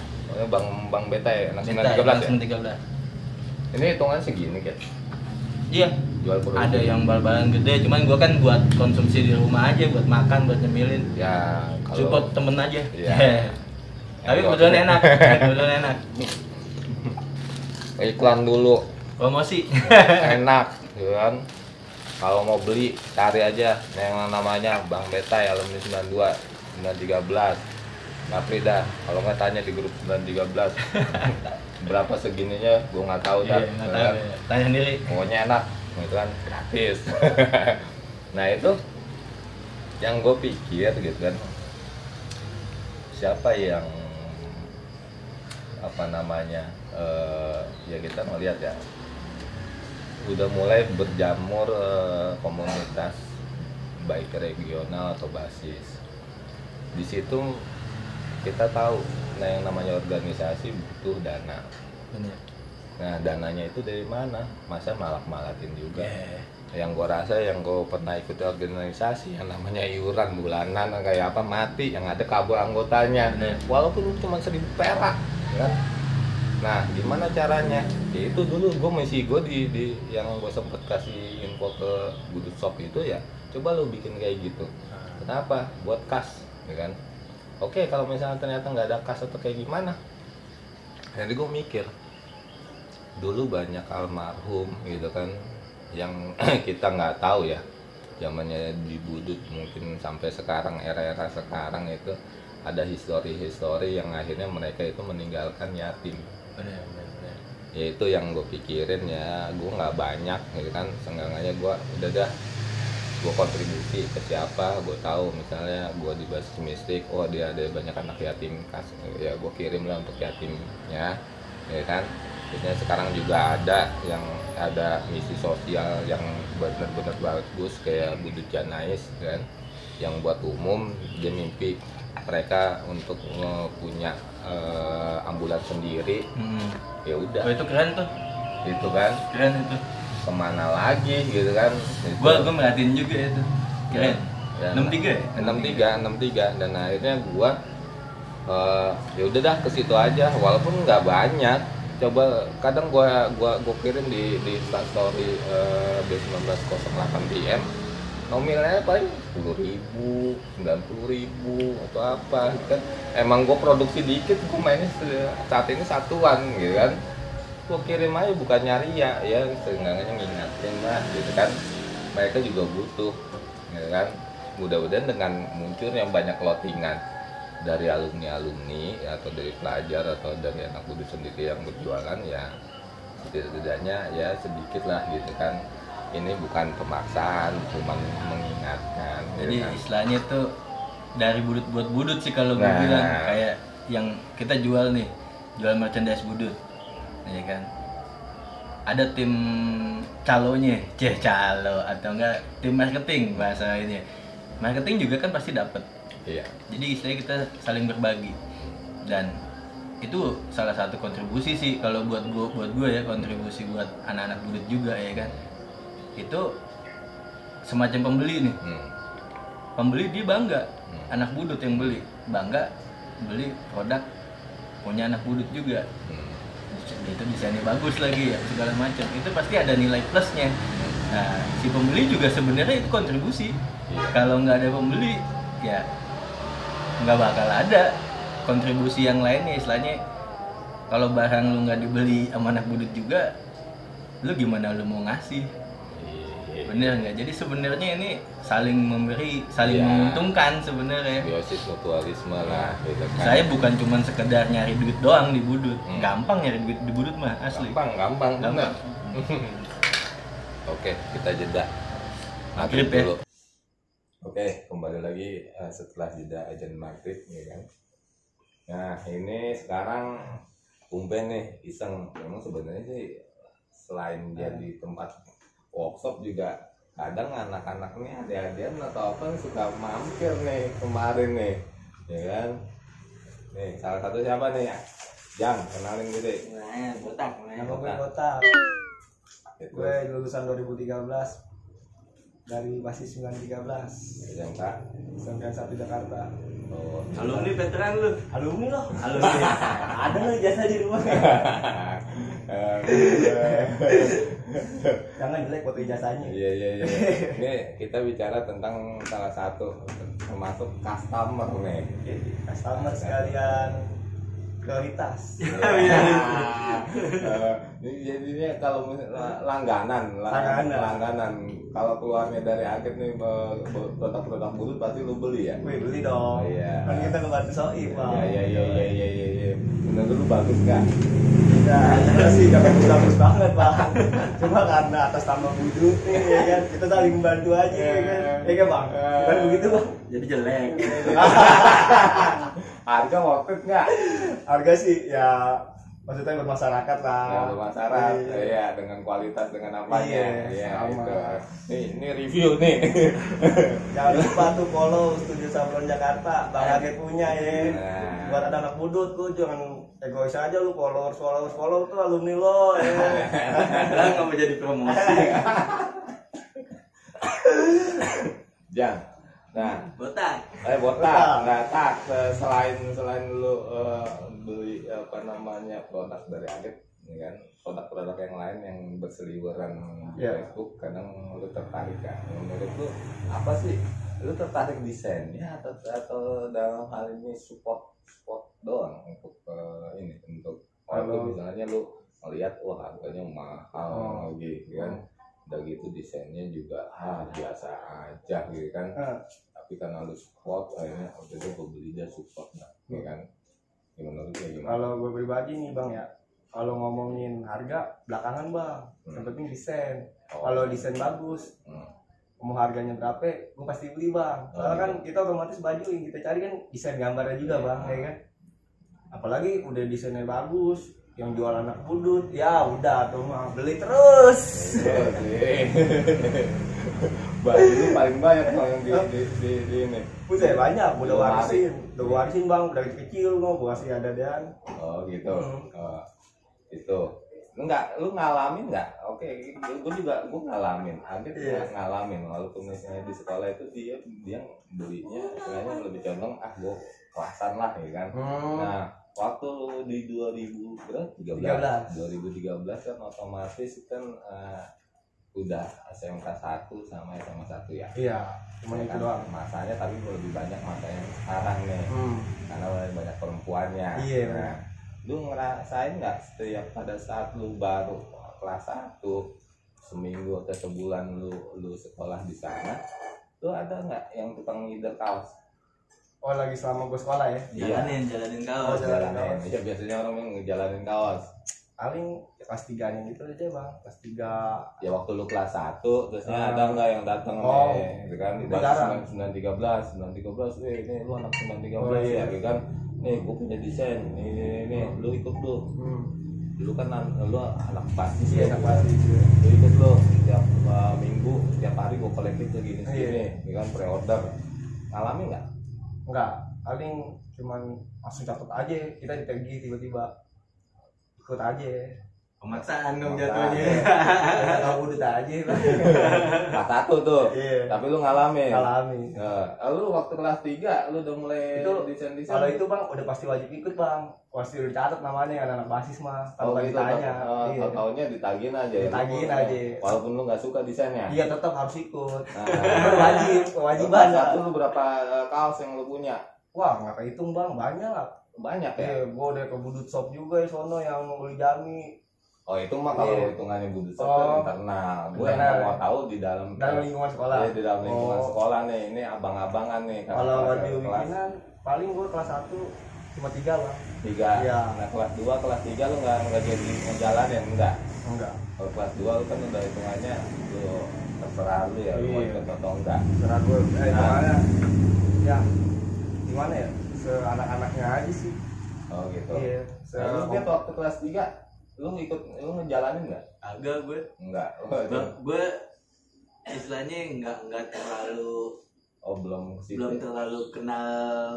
Bang Betai, anak 13 ya. Ini hitungan segini kan? Iya. Jual produk. Ada yang bal-balan gede, cuman gua kan buat konsumsi di rumah aja, buat makan, buat nyemilin. Ya, kalau support temen aja. Iya. Tapi kebetulan enak. Iklan dulu. Promosi. Enak, kan? Kalau mau beli cari aja yang namanya Bang Betai alumni 92, 913. Ngapri dah, kalau nggak tanya di grup 913. berapa segininya gue nggak tahu Iya, dah. nggak tahu ya. Tanya sendiri. Pokoknya enak gitu kan, gratis. Nah itu yang gue pikir gitu kan, siapa yang apa namanya ya kita melihat ya udah mulai berjamur komunitas baik regional atau basis. Di situ kita tahu, nah yang namanya organisasi butuh dana. Bener. Nah dananya itu dari mana? Masa malak-malakin juga. Yeah. Yang gue rasa, yang gue pernah ikut organisasi yang namanya iuran bulanan kayak apa mati, yang ada kabur anggotanya. Bener. Walaupun cuma 1.000 perak, ya. Nah gimana caranya? Ya itu dulu gue di yang gue sempet kasih info ke Budut Shop itu ya, coba lo bikin kayak gitu. Kenapa? Buat kas, ya kan? Oke, kalau misalnya ternyata nggak ada kas atau kayak gimana? Jadi gue mikir, dulu banyak almarhum gitu kan, yang kita nggak tahu ya, zamannya di Budut mungkin sampai sekarang, era-era sekarang itu ada histori-histori yang akhirnya mereka itu meninggalkan yatim. Bener. Ya itu yang gue pikirin ya, gue nggak banyak gitu kan, seenggaknya gue udah dah gue kontribusi ke siapa, gue tahu misalnya gue di basis mistik, oh dia ada banyak anak yatim kas, ya gue kirim lah untuk yatimnya, ya kan. Biasanya sekarang juga ada yang ada misi sosial yang benar-benar bagus kayak Budut Janais kan, yang buat umum, dia mimpi mereka untuk punya ambulans sendiri. Ya udah. Oh, itu keren tuh. Itu kan Keren itu. kemana lagi gitu kan. Gua merhatiin juga itu. Keren. Ya, 63 ya? 63 dan akhirnya gua ya udah dah ke situ aja walaupun nggak banyak. Coba kadang gua kirim di story B1908 PM nominalnya paling 10.000, 90.000 atau apa gitu kan. Emang gua produksi dikit, gua mainnya saat ini satuan gitu kan. Gua kirim aja bukan nyari ya seenggaknya ngingatin lah gitu kan. Mereka juga butuh gitu kan. Mudah-mudahan dengan munculnya banyak lotingan dari alumni atau dari pelajar atau dari anak Budut sendiri yang berjualan, ya setidaknya ya sedikit lah gitu kan. Ini bukan pemaksaan, cuma mengingatkan. Jadi gitu kan. istilahnya tuh dari Budut buat Budut sih kalau gue bilang, kayak yang kita jual merchandise Budut, ya kan. Ada tim calonya, calo atau enggak tim marketing bahasa ini. Marketing juga kan pasti dapat. Iya. Jadi istilahnya kita saling berbagi, dan itu salah satu kontribusi sih kalau buat gue ya, kontribusi buat anak-anak Budut juga ya kan. Itu semacam pembeli nih. Pembeli dia bangga, anak Budut yang beli bangga beli produk punya anak Budut juga. Itu desainnya bagus lagi ya segala macam, itu pasti ada nilai plusnya. Nah si pembeli juga sebenarnya itu kontribusi. Kalau nggak ada pembeli ya nggak bakal ada kontribusi yang lainnya. Istilahnya kalau barang lu nggak dibeli sama anak Budut juga, lu gimana lu mau ngasih? Bener nggak? Jadi sebenarnya ini saling memberi, saling menguntungkan sebenarnya. Biosis mutualisme lah gitu kan. Saya bukan cuma sekedar nyari duit doang di Budut. Gampang nyari duit di Budut mah, asli. Gampang. Oke, kita jeda Maghrib ya. Oke, kembali lagi setelah jeda azan maghrib ya kan. Nah ini sekarang Umben nih iseng, memang sebenarnya sih selain jadi tempat workshop juga kadang anak-anak nih adik-adikan atau apa nih suka mampir nih kemarin nih, ya kan. Nih salah satu siapa nih ya? Jang, kenalin gitu. Nah, botak. Nama gue Botak. Gue lulusan 2013 dari basis 913. Yang Kak? SMK 1 Jakarta. Oh, Alumni veteran lu. Alumni loh. Alumni. Ada lo jasa di rumah. Jangan jelek foto ijazahnya. Iya. Ini kita bicara tentang salah satu termasuk customer nih. Customer sekalian prioritas. Jadinya kalau langganan kalau keluarnya dari Aget nih produk-produk bulu pasti lu beli ya? Wih, beli dong. Oh, iya. Kan kita ngebantu Soib, Bang. Iya. Menurut lu bagus nggak? Nah, sih gak bagus banget, Bang. Cuma karena atas nama budut nih, ya kan. Kita saling membantu aja, ya kan. Ya kan, Bang? Kan begitu, Bang. Jadi jelek. Harga worth it nggak? Harga sih ya maksudnya bermasyarakat lah. Ya, bermasyarakat, Iya. ya dengan kualitas dengan apanya, Iya, ya sama. itu. Ini review nih. Jangan lupa tuh follow Studio Sablon Jakarta, Bang Aget punya ya. Nah. Buat anak-anak budut tuh jangan egois aja lu follow tuh alumni lo ya. Lah nggak mau jadi promosi. Jang. Nah, Botak. botak. Nah, tak selain lu beli apa namanya produk dari Aget, ya kan? Produk-produk yang lain yang berseliweran di Iya. Facebook, kadang lu tertarik kan? Menurut lu apa sih? Lu tertarik desainnya atau dalam hal ini support doang untuk ini untuk Kalau- misalnya lu melihat wah harganya mahal gitu kan? Udah gitu desainnya juga biasa aja gitu kan? Tapi karena lu support akhirnya waktu itu gue beli dia support ya kan? Gimana lu kayak gimana? Kalau gue pribadi nih Bang ya, kalau ngomongin harga belakangan Bang, yang penting desain. Kalau desain bagus, mau harganya berapa, gue pasti beli Bang. Soalnya kan kita otomatis baju yang kita cari kan desain gambarnya juga Bang, ya kan. Apalagi udah desainnya bagus, yang jual anak budut, ya udah tuh mah beli terus. Baju lu paling banyak tuh yang di ini. Buset banyak, udah Lemari. warisin Bang, dari kecil gue kasih ada-adaan. Oh gitu. Itu. Lu ngalamin nggak? Oke, gue ngalamin. Hampir ngalamin. Walaupun misalnya di sekolah itu dia belinya istilahnya lebih condong gue kelasan lah ya kan. Nah, waktu di 2013 kan otomatis kan udah SMK 1 sama SMA 1 ya. Iya, cuma Ya itu kan? doang. Masanya tapi lebih banyak masanya sekarang nih. Karena banyak perempuannya. Iya. Nah, lu ngerasain nggak setiap pada saat lu baru kelas 1 seminggu atau sebulan lu sekolah di sana, lu ada nggak yang tukang ngider kaos? Oh lagi selama gue sekolah ya? Jalanin kaos. Jalanin Jalanin. kaos. Iya biasanya orang yang ngejalanin kaos. Paling kelas 3-nya gitu aja Bang, kelas 3. Ya waktu lu kelas 1 terusnya ada nggak yang datang Oh, nih, gitu kan? Di jarang. 913, ini lu anak 913 Oh, iya. ya, gitu kan? Nih gua punya desain, ini lu ikut lu. Dulu kan lu anak basis Iya, ya, anak basis, iya. Lu ikut lu tiap minggu, tiap hari gua kolektif segini Iya. gitu kan pre-order. Ngalamin nggak? Enggak, paling cuman langsung catat aja, kita ditagih tiba-tiba ikut aja. Pemaksaan dong Pemaksaan. jatuhnya. Kita tahu udah aja Bang. Kelas 1 tuh. Iya. Tapi lu ngalamin. Alami. Lu waktu kelas 3 lu udah mulai Itu desain-desain. kalau itu Bang udah pasti wajib ikut Bang. Pasti udah dicatat namanya anak-anak basis mah. Kalau gitu, ditanya. Iya. tahunnya ditagihin aja ya. Ditagihin Lu- aja. Walaupun lu nggak suka desainnya. Iya tetap harus ikut. Nah, Wajib, kewajiban. Kelas 1 lu berapa kaos yang lu punya? Wah nggak kehitung Bang, banyak. Banyak ya. Iya, gua udah ke budut shop juga ya sono yang beli jami. Oh itu mah kalau Iya. hitungannya budut Oh. kan internal. Gue Internal. yang mau tahu di dalam Lingkungan sekolah. Iya, di dalam lingkungan Oh. sekolah nih. Ini abang-abangan nih. Kalau kelas- baju kelas bikinan paling gua kelas 1 cuma 3 Bang. 3. Iya. Nah kelas 2, kelas 3 lu nggak jadi ngejalanin enggak? Enggak. Kalau kelas 2 lu kan udah hitungannya lu terserah lu ya, lu mau Iya. ikut atau enggak. Serah gue. Nah. Gimana? Ya. Gimana ya? Seanak-anaknya aja sih. Oh gitu. Iya. Nah, lu kan waktu kelas 3 lu ngejalanin enggak? Agak gue. Enggak. Gue istilahnya nggak terlalu Belum ke situ. belum terlalu kenal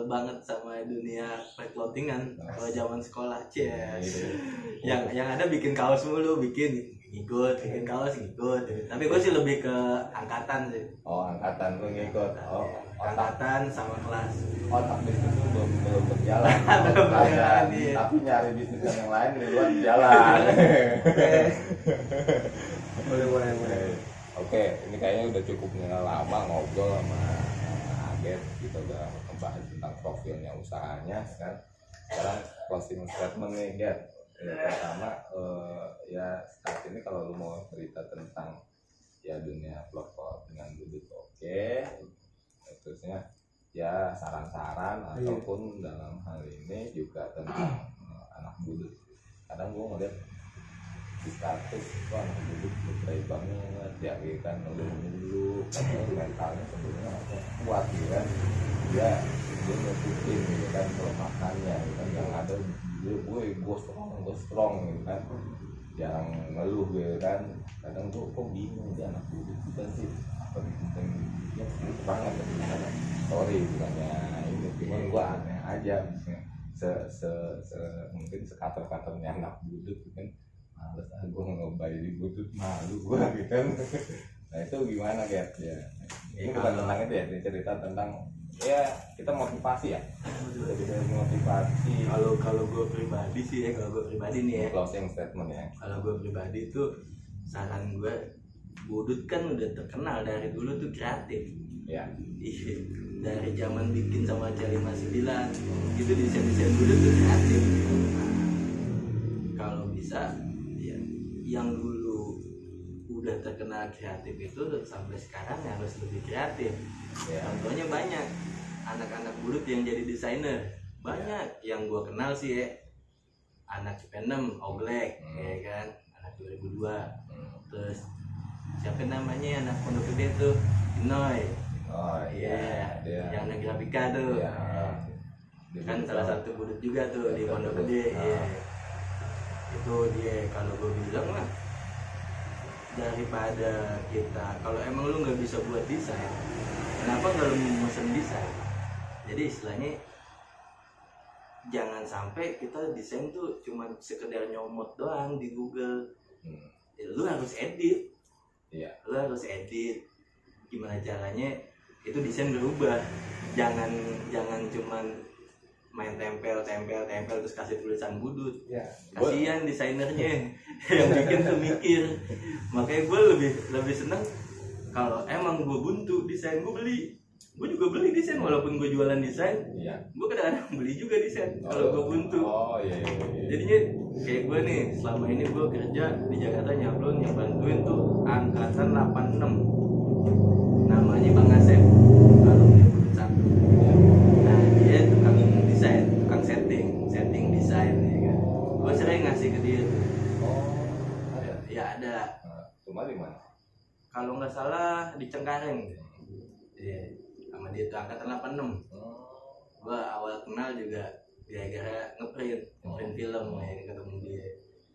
banget sama dunia clothingan kalau zaman sekolah aja. Gitu. Yang ada bikin kaos mulu, bikin kaos ngikut. Tapi gue sih lebih ke angkatan sih. Oh, angkatan lu ngikut. Oh, Angkatan sama kelas. otak bisnis lu belum berjalan. Belum berjalan, Tapi- iya. Tapi nyari bisnis yang lain di luar jalan. Boleh. Oke, ini kayaknya udah cukup lama ngobrol sama Aget. Kita udah membahas tentang profilnya, usahanya, kan. Sekarang closing statement nih, Get. Yang pertama, ya saat ini kalau lu mau cerita tentang ya dunia vlog dengan budut oke. Terusnya ya saran-saran ataupun dalam hal ini juga tentang anak budut. Kadang gue ngeliat di status itu anak budut berbaik banget ya gitu kan, dulu mentalnya sebenarnya kuat gitu kan, dia ngikutin gitu kan kelemahannya gitu kan, yang ada gue strong gitu kan, jarang ngeluh gitu kan. Kadang gue kok bingung dia anak budut bukan sih apa penting ya banget gitu kan, sorry bukannya ini, cuman gue aneh aja mungkin sekater-katernya anak budut gitu kan, males gue ngebayar di budut, malu gue gitu kan. Nah itu gimana Kat ya, ini bukan tentang itu ya, cerita tentang ya kita motivasi ya, kita motivasi. Kalau gue pribadi sih ya, kalau gue pribadi nih ya, closing statement ya, kalau gue pribadi tuh saran gue, budut kan udah terkenal dari dulu tuh kreatif ya. Iya, dari zaman bikin sama C59 itu desain budut tuh kreatif. Nah, kalau bisa ya, yang dulu udah terkenal kreatif itu sampai sekarang harus lebih kreatif ya. Contohnya banyak anak-anak budut yang jadi desainer, banyak yang gue kenal sih ya, anak Cipenem, Oblek ya kan, anak 2002. Terus siapa namanya anak Pondok Gede tuh, Inoy. Oh iya, yang anak grafika tuh ya. Kan salah satu budut juga tuh di Pondok Gede ya. Itu dia, kalau gue bilang lah, daripada kita, kalau emang lu nggak bisa buat desain, kenapa nggak lu mesen desain? Jadi istilahnya jangan sampai kita desain tuh cuma sekedar nyomot doang di Google. Ya, lu harus edit. Iya. Lu harus edit. Gimana caranya itu desain berubah? Jangan cuman main tempel terus kasih tulisan budut. Ya. Kasihan desainernya yang bikin tuh mikir. Makanya gue lebih seneng kalau emang gue buntu desain, gue beli. Gue juga beli desain walaupun gue jualan desain. Iya. Gue kadang-kadang beli juga desain kalau gue buntu. Oh iya. Jadinya kayak gue nih, selama ini gue kerja di Jakarta nyablon yang bantuin tuh angkatan 86. Namanya Bang Asep. Kalau dia budut satu. Nah, dia tukang desain, tukang setting desain ya kan. Gue sering ngasih ke dia tuh. Oh ada. Ya ada. Cuma di mana? Kalau nggak salah di Cengkareng. Iya. Sama dia tuh angkatan 86. Gua awal kenal juga gara-gara ngeprint film ya, ketemu dia.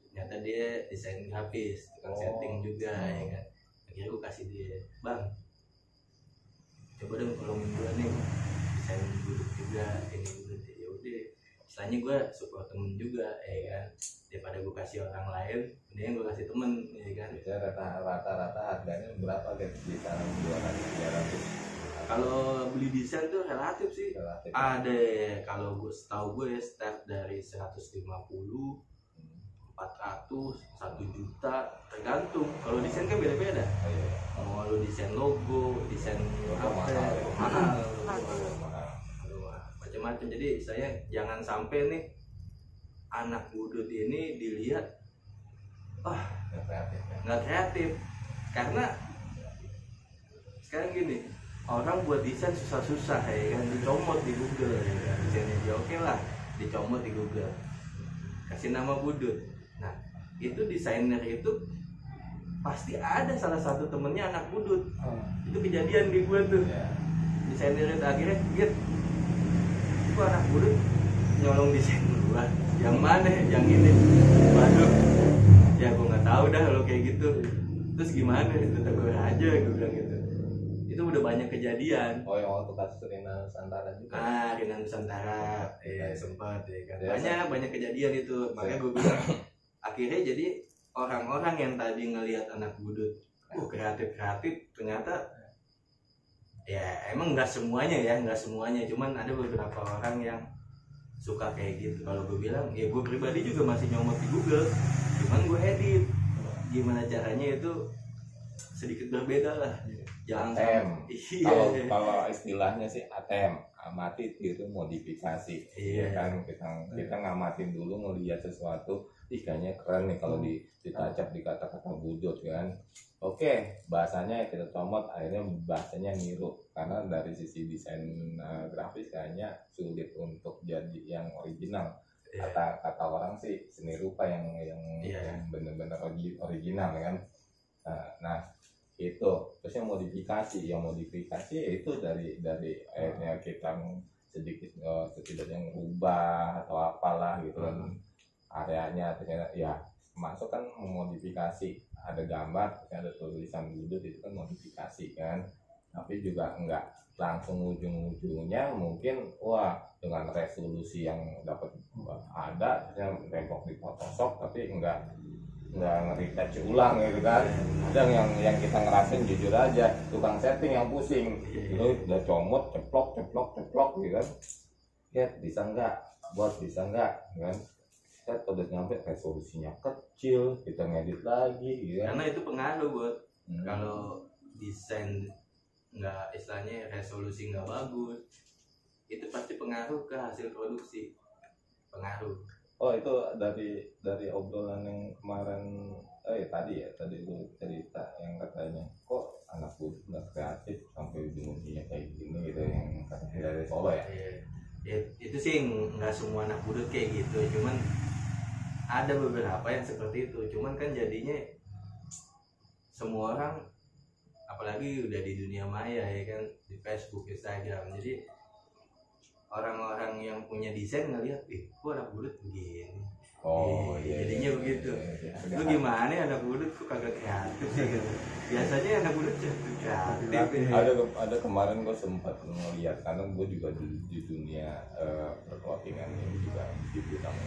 Ternyata dia desain grafis, tukang setting juga ya kan. Akhirnya gua kasih dia, "Bang, coba dong tolongin gua nih desain budut juga ini budut." Ya udah, istilahnya gua support temen juga ya kan. Daripada gua kasih orang lain, mending gua kasih temen ya kan. Biasanya rata-rata harganya berapa guys? Di sana 200-300. Kalau beli desain tuh relatif sih. Relatif. Ada kalau gue setahu gue ya start dari 150, 400, 1 juta tergantung. Kalau desain kan beda-beda. Oh, iya. Mau lu desain logo, desain mahal, macam-macam. Jadi saya jangan sampai nih anak budut ini dilihat nggak kreatif, karena sekarang gini, orang buat desain susah-susah ya kan, dicomot di Google ya kan, desainnya dia oke lah, dicomot di Google, kasih nama budut. Nah itu desainer itu pasti ada salah satu temennya anak budut. Itu kejadian di gue tuh. Desainer itu akhirnya gitu, itu anak budut nyolong desain gua, yang mana yang ini, waduh ya gue nggak tahu dah lo kayak gitu. Terus gimana, itu tegur aja gue bilang gitu. Itu udah banyak kejadian. Oh yang waktu kasus Rina Nusantara juga. Rina Nusantara, sempat ya kan. Ya, Banyak kejadian itu. Makanya gue bilang akhirnya jadi orang-orang yang tadi ngelihat anak budut, kreatif, ternyata ya emang nggak semuanya, cuman ada beberapa orang yang suka kayak gitu. Kalau gue bilang, ya gue pribadi juga masih nyomot di Google, cuman gue edit. Gimana caranya itu sedikit berbeda lah. Jangan ATM. Iya. Kalau istilahnya sih ATM, amati tiru modifikasi. Iya. Kan kita ngamatin dulu ngelihat sesuatu, kayaknya keren nih kalau ditacap di kata-kata budut kan. Oke, bahasanya kita comot, akhirnya bahasanya niru karena dari sisi desain grafis kayaknya sulit untuk jadi yang original. Kata orang sih seni rupa yang benar-benar original kan. Nah itu terus yang modifikasi itu dari akhirnya kita sedikit setidaknya ngubah atau apalah gitu kan areanya ternyata ya masuk kan modifikasi, ada gambar ada tulisan budut itu kan modifikasi kan, tapi juga enggak langsung ujung-ujungnya mungkin wah dengan resolusi yang dapat ada tembok di Photoshop tapi enggak nge-retouch ulang gitu kan. Ada yang kita ngerasain jujur aja tukang setting yang pusing itu udah comot ceplok gitu kan ya bisa enggak kan kita udah nyampe resolusinya kecil kita ngedit lagi gitu kan. Karena itu pengaruh buat kalau desain nggak istilahnya resolusi nggak bagus itu pasti pengaruh ke hasil produksi, pengaruh. Oh itu dari obrolan yang kemarin tadi lu cerita yang katanya kok anak budut nggak kreatif sampai ujung-ujungnya kayak gini gitu yang katanya dari Solo ya. Ya itu sih nggak semua anak budut kayak gitu, cuman ada beberapa yang seperti itu, cuman kan jadinya semua orang apalagi udah di dunia maya ya kan, di Facebook, Instagram, jadi orang-orang yang punya desain ngelihat, kok anak budut begini. Jadinya begitu. Lu gimana anak budut kok kagak kreatif sih gitu. Biasanya anak budut kreatif. Ada kemarin gue sempat ngeliat karena gue juga di dunia perclothingan ini juga di bidang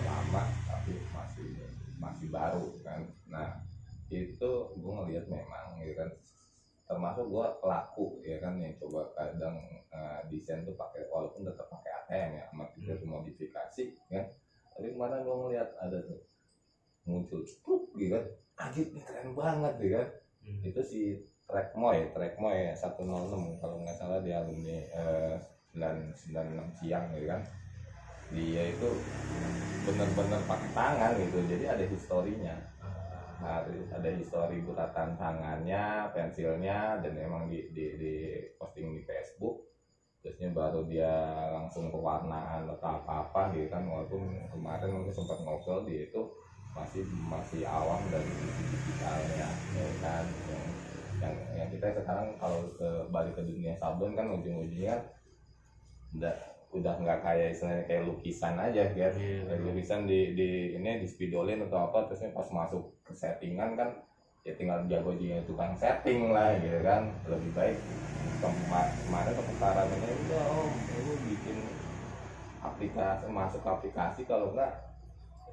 lama tapi masih baru kan. Nah itu gue ngeliat memang gitu kan, termasuk gue pelaku ya kan yang coba kadang desain tuh pakai walaupun tetap pakai ATM ya sama tidak modifikasi ya. Tapi kemarin gue ngeliat ada tuh muncul gitu kan, anjir ini keren banget ya kan. Itu si Trekmoy 106 kalau nggak salah di alumni 996 siang gitu kan. Dia itu benar-benar pakai tangan gitu, jadi ada historinya. Ada histori bulatan tangannya, pensilnya, dan emang di posting di Facebook. Terusnya baru dia langsung pewarnaan atau apa gitu kan, walaupun kemarin mungkin sempat ngobrol dia itu masih awam dari sisi digitalnya ya kan. Yang kita sekarang kalau balik ke dunia sablon kan ujung-ujungnya udah nggak kayak istilahnya kayak lukisan aja kan. Lukisan di spidolin atau apa, terusnya pas masuk ke settingan kan ya tinggal jago juga tukang setting lah gitu kan. Lebih baik kemarin kepukaran ini udah lu bikin aplikasi, masuk aplikasi, kalau enggak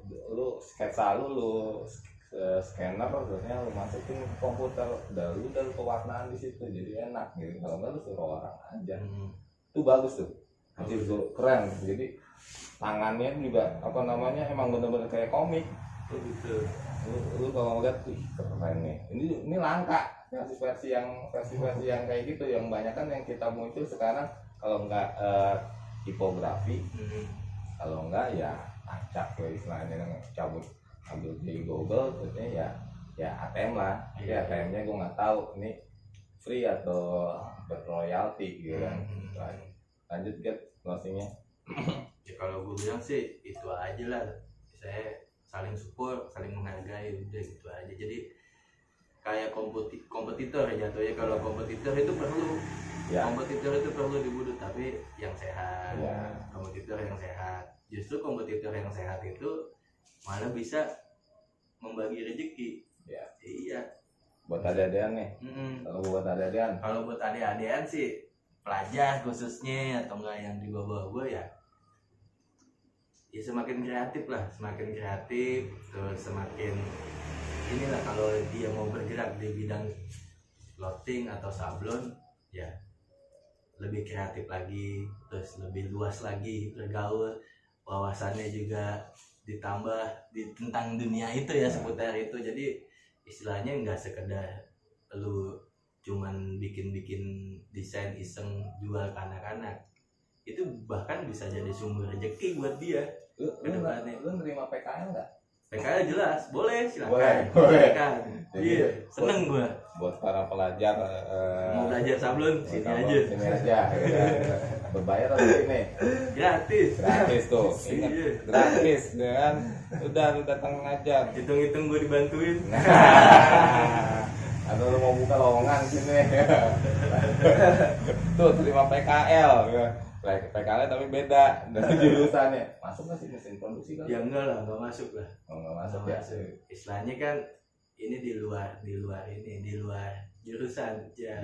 lu sketsa lu scanner terusnya lu masukin ke komputer udah pewarnaan di situ jadi enak gitu. Kalau enggak lu suruh orang aja itu bagus tuh, hasil keren. Jadi tangannya juga apa namanya emang bener-bener kayak komik gitu. Lu kalau ngeliat keren nih, ini langka versi yang kayak gitu. Yang banyak kan yang kita muncul sekarang kalau enggak tipografi, kalau enggak ya acak ya istilahnya, cabut ambil di Google terusnya ya ATM lah. Ya ATM-nya gue nggak tahu ini free atau berroyalti gitu kan. Lanjut get closingnya. Ya kalau gue bilang sih itu aja lah, saya saling support, saling menghargai, udah gitu aja. Jadi kayak kompetitor jatuhnya. Kalau kompetitor itu perlu kompetitor itu perlu dibudut, tapi yang sehat. Kompetitor yang sehat, justru kompetitor yang sehat itu malah bisa membagi rezeki. Iya buat adik-adikan nih. Kalau buat adik-adikan sih pelajar khususnya atau enggak yang di bawah ya semakin kreatif, terus semakin inilah kalau dia mau bergerak di bidang clothing atau sablon ya lebih kreatif lagi, terus lebih luas lagi bergaul, wawasannya juga ditambah tentang dunia itu ya, seputar itu. Jadi istilahnya nggak sekedar lu cuman bikin-bikin desain iseng jual ke anak-anak, itu bahkan bisa jadi sumber rezeki buat dia. Lu nerima PKL nggak? PKL jelas, boleh silakan. Boleh. Silakan. Iya, seneng gua. Buat para pelajar Mau belajar sablon sini aja. Sini aja. Ya. Berbayar atau ini? Gratis. Gratis tuh. Ingat, Iya. gratis ya kan. Udah lu datang ngajar. Hitung-hitung gua dibantuin. Atau lu mau buka lowongan sini. Tuh terima PKL. PKL tapi beda dari jurusannya. Masuk nggak sih mesin produksi kan? Ya enggak lah, enggak masuk lah. Oh, nggak masuk Nggak ya. masuk. Istilahnya kan ini di luar jurusan ya.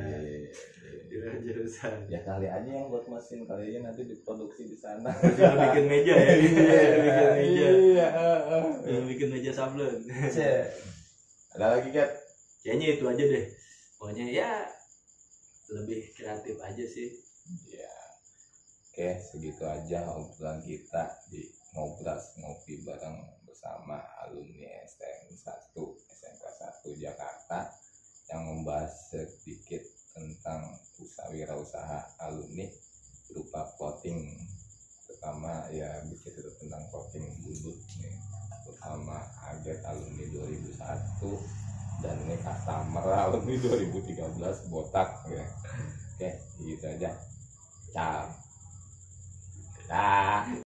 Di luar jurusan. Ya kali aja yang buat mesin, kali aja nanti diproduksi di sana. Jangan bikin meja ya. Bikin meja. Iya. Jangan bikin meja sablon. Ada lagi Kat? Kayaknya itu aja deh. Pokoknya ya lebih kreatif aja sih. Ya. Oke, segitu aja obrolan kita di Ngobras Ngopi bareng bersama alumni STM 1 SMK 1 Jakarta yang membahas sedikit tentang wirausaha alumni berupa clothing, terutama ya bikin itu tentang clothing budut nih, terutama Aget alumni 2001 dan ini customer alumni 2013 botak ya. Oke, gitu aja. Ciao. Dah.